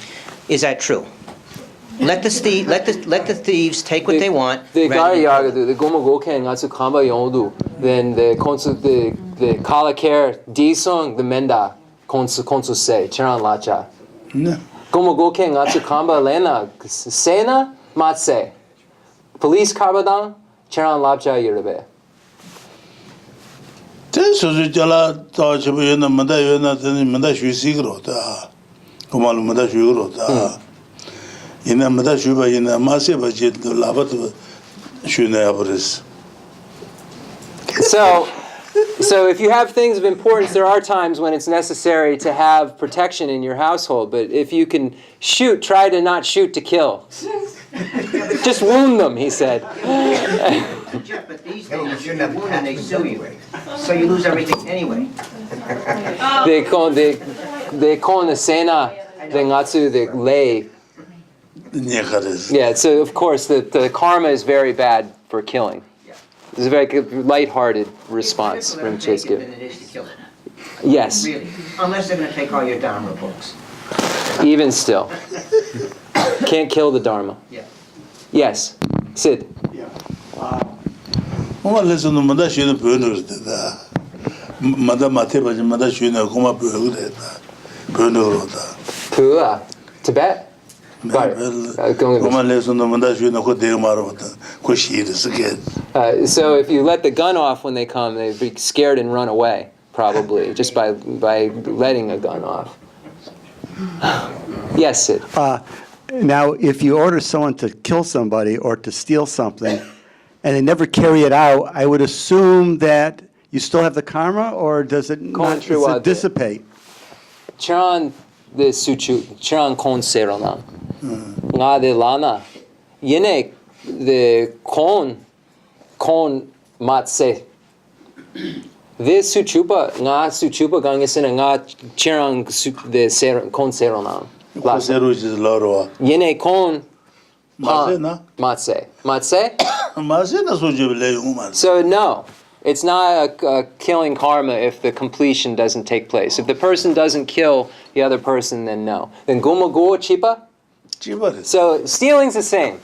Is that true? Let the thieves take what they want. The Gaya the Gomogoke and Atsukamba Yondu, then the Kalakare D song, the Menda, Konsu Se, Cheran Lacha. Gomogoke and Atsukamba Lena, Sena, Matse. Police Karbadan, Cheran Lapcha Yurbe. This is Jala Tachibayana Madayana, then Madashu Sigrota, Kumalu Madashu Rota. In a Madashuba in a massive budget, the Lavat Shunabaris. So if you have things of importance, there are times when it's necessary to have protection in your household. But if you can shoot, try to not shoot to kill. Just wound them, he said. But these days you shouldn't have wounded, they sue you. So you lose everything anyway. They call the Sena, the Ngatsu, the lay. Yeah, so of course the karma is very bad for killing. It's a very light-hearted response Rinpoche's given. Yes. Really, unless they're going to take all your Dharma books. Even still. Can't kill the Dharma. Yeah. Yes. Sid. Well, listen to Madashina Burners. Madame Madashina Kuma Burger. Pua. Tibet? Got it. Going so if you let the gun off when they come, they'd be scared and run away, probably, just by letting a gun off. Yes, Sid. Now, if you order someone to kill somebody or to steal something, and they never carry it out, I would assume that you still have the karma, or does it not does it dissipate? Chiran the suchu, chiran kon serona. Nga de lana. Yene the kon matse. This suchupa, nga suchupa gangisena nga chiran the kon serona. Yene kon matse. Matse? So no, it's not a killing karma if the completion doesn't take place. If the person doesn't kill the other person, then no. Then guma go chipa? So stealing's the same.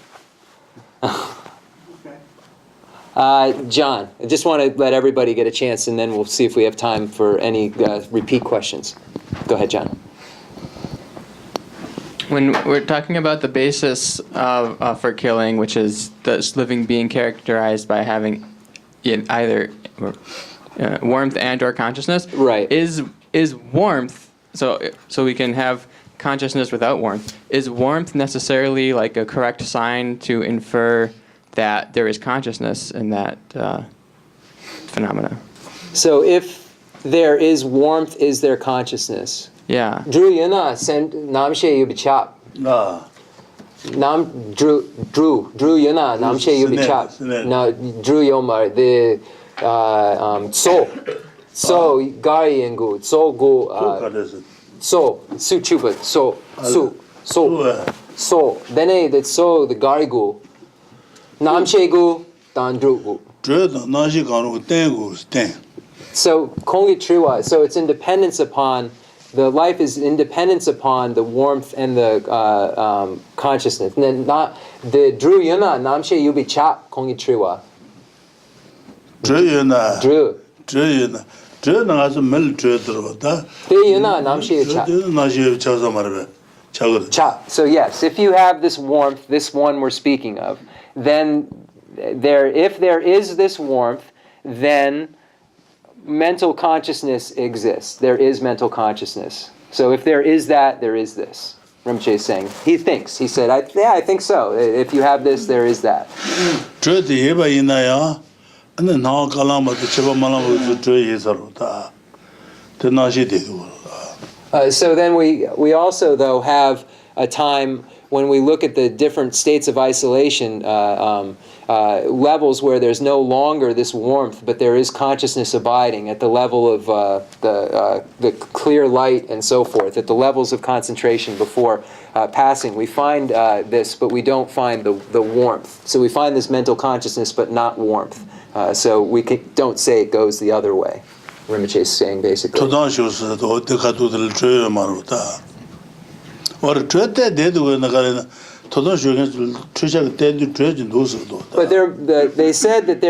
John, I just want to let everybody get a chance, and then we'll see if we have time for any repeat questions. Go ahead, John. When we're talking about the basis of for killing, which is this living being characterized by having either warmth and or consciousness, right? Is warmth so we can have consciousness without warmth? Is warmth necessarily like a correct sign to infer that there is consciousness in that phenomena? So if there is warmth, is there consciousness? Yeah. Drew yana send namshe yubichap. Nam drew yana namshe yubichap. No, drew yomar the so gari engu so go so su chupa so then that so the gari go namshe go dan drew go. So kongi triwa, so it's independence upon the life is independence upon the warmth and the consciousness. And then not the drew yuna namshe yubi chap kongi triwa. Drew na mel yuna namshe chap. So yes, if you have this warmth, this one we're speaking of, then if there is this warmth, then mental consciousness exists. There is mental consciousness. So if there is that, there is this. Rinpoche is saying. He thinks. He said, I think so. If you have this, there is that. So then we also, though, have a time when we look at the different states of isolation, levels where there's no longer this warmth, but there is consciousness abiding at the level of the clear light and so forth, at the levels of concentration before passing. We find this, but we don't find the warmth. So we find this mental consciousness, but not warmth. So we don't say it goes the other way. Rinpoche is saying basically. But they said that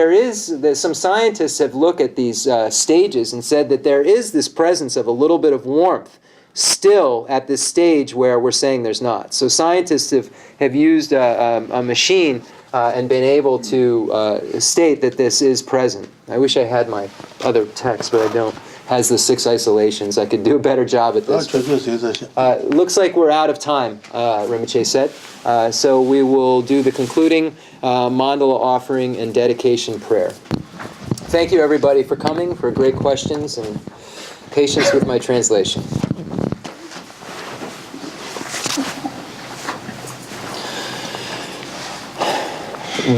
that some scientists have looked at these stages and said that there is this presence of a little bit of warmth still at this stage where we're saying there's not. So scientists have used a machine and been able to state that this is present. I wish I had my other text, but I don't. Has the 6 isolations. I could do a better job at this. Looks like we're out of time, Rinpoche said. So we will do the concluding mandala offering and dedication prayer. Thank you, everybody, for coming, for great questions and patience with my translation.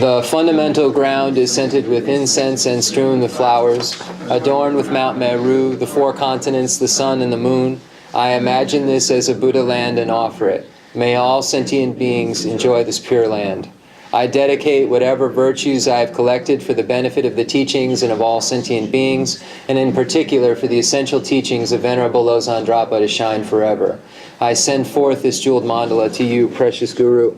The fundamental ground is scented with incense and strewn with flowers, adorned with Mount Meru, the 4 continents, the sun and the moon. I imagine this as a Buddha land and offer it. May all sentient beings enjoy this pure land. I dedicate whatever virtues I have collected for the benefit of the teachings and of all sentient beings, and in particular for the essential teachings of Venerable Losang Drapa to shine forever. I send forth this jeweled mandala to you, precious Guru.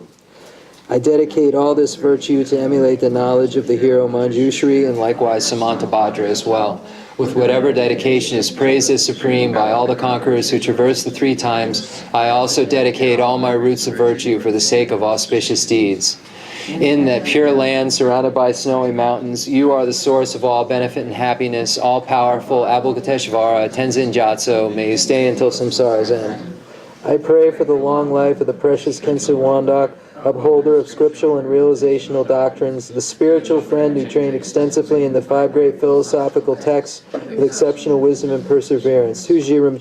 I dedicate all this virtue to emulate the knowledge of the hero Manjushri and likewise Samantabhadra as well. with whatever dedication is praised as supreme by all the conquerors who traverse the 3 times, I also dedicate all my roots of virtue for the sake of auspicious deeds. In that pure land surrounded by snowy mountains, you are the source of all benefit and happiness, all-powerful Avalokiteshvara, Tenzin Gyatso, may you stay until samsara's end. I pray for the long life of the precious Khensur Wandak, upholder of scriptural and realizational doctrines, the spiritual friend who trained extensively in the 5 great philosophical texts with exceptional wisdom and perseverance. Lamrim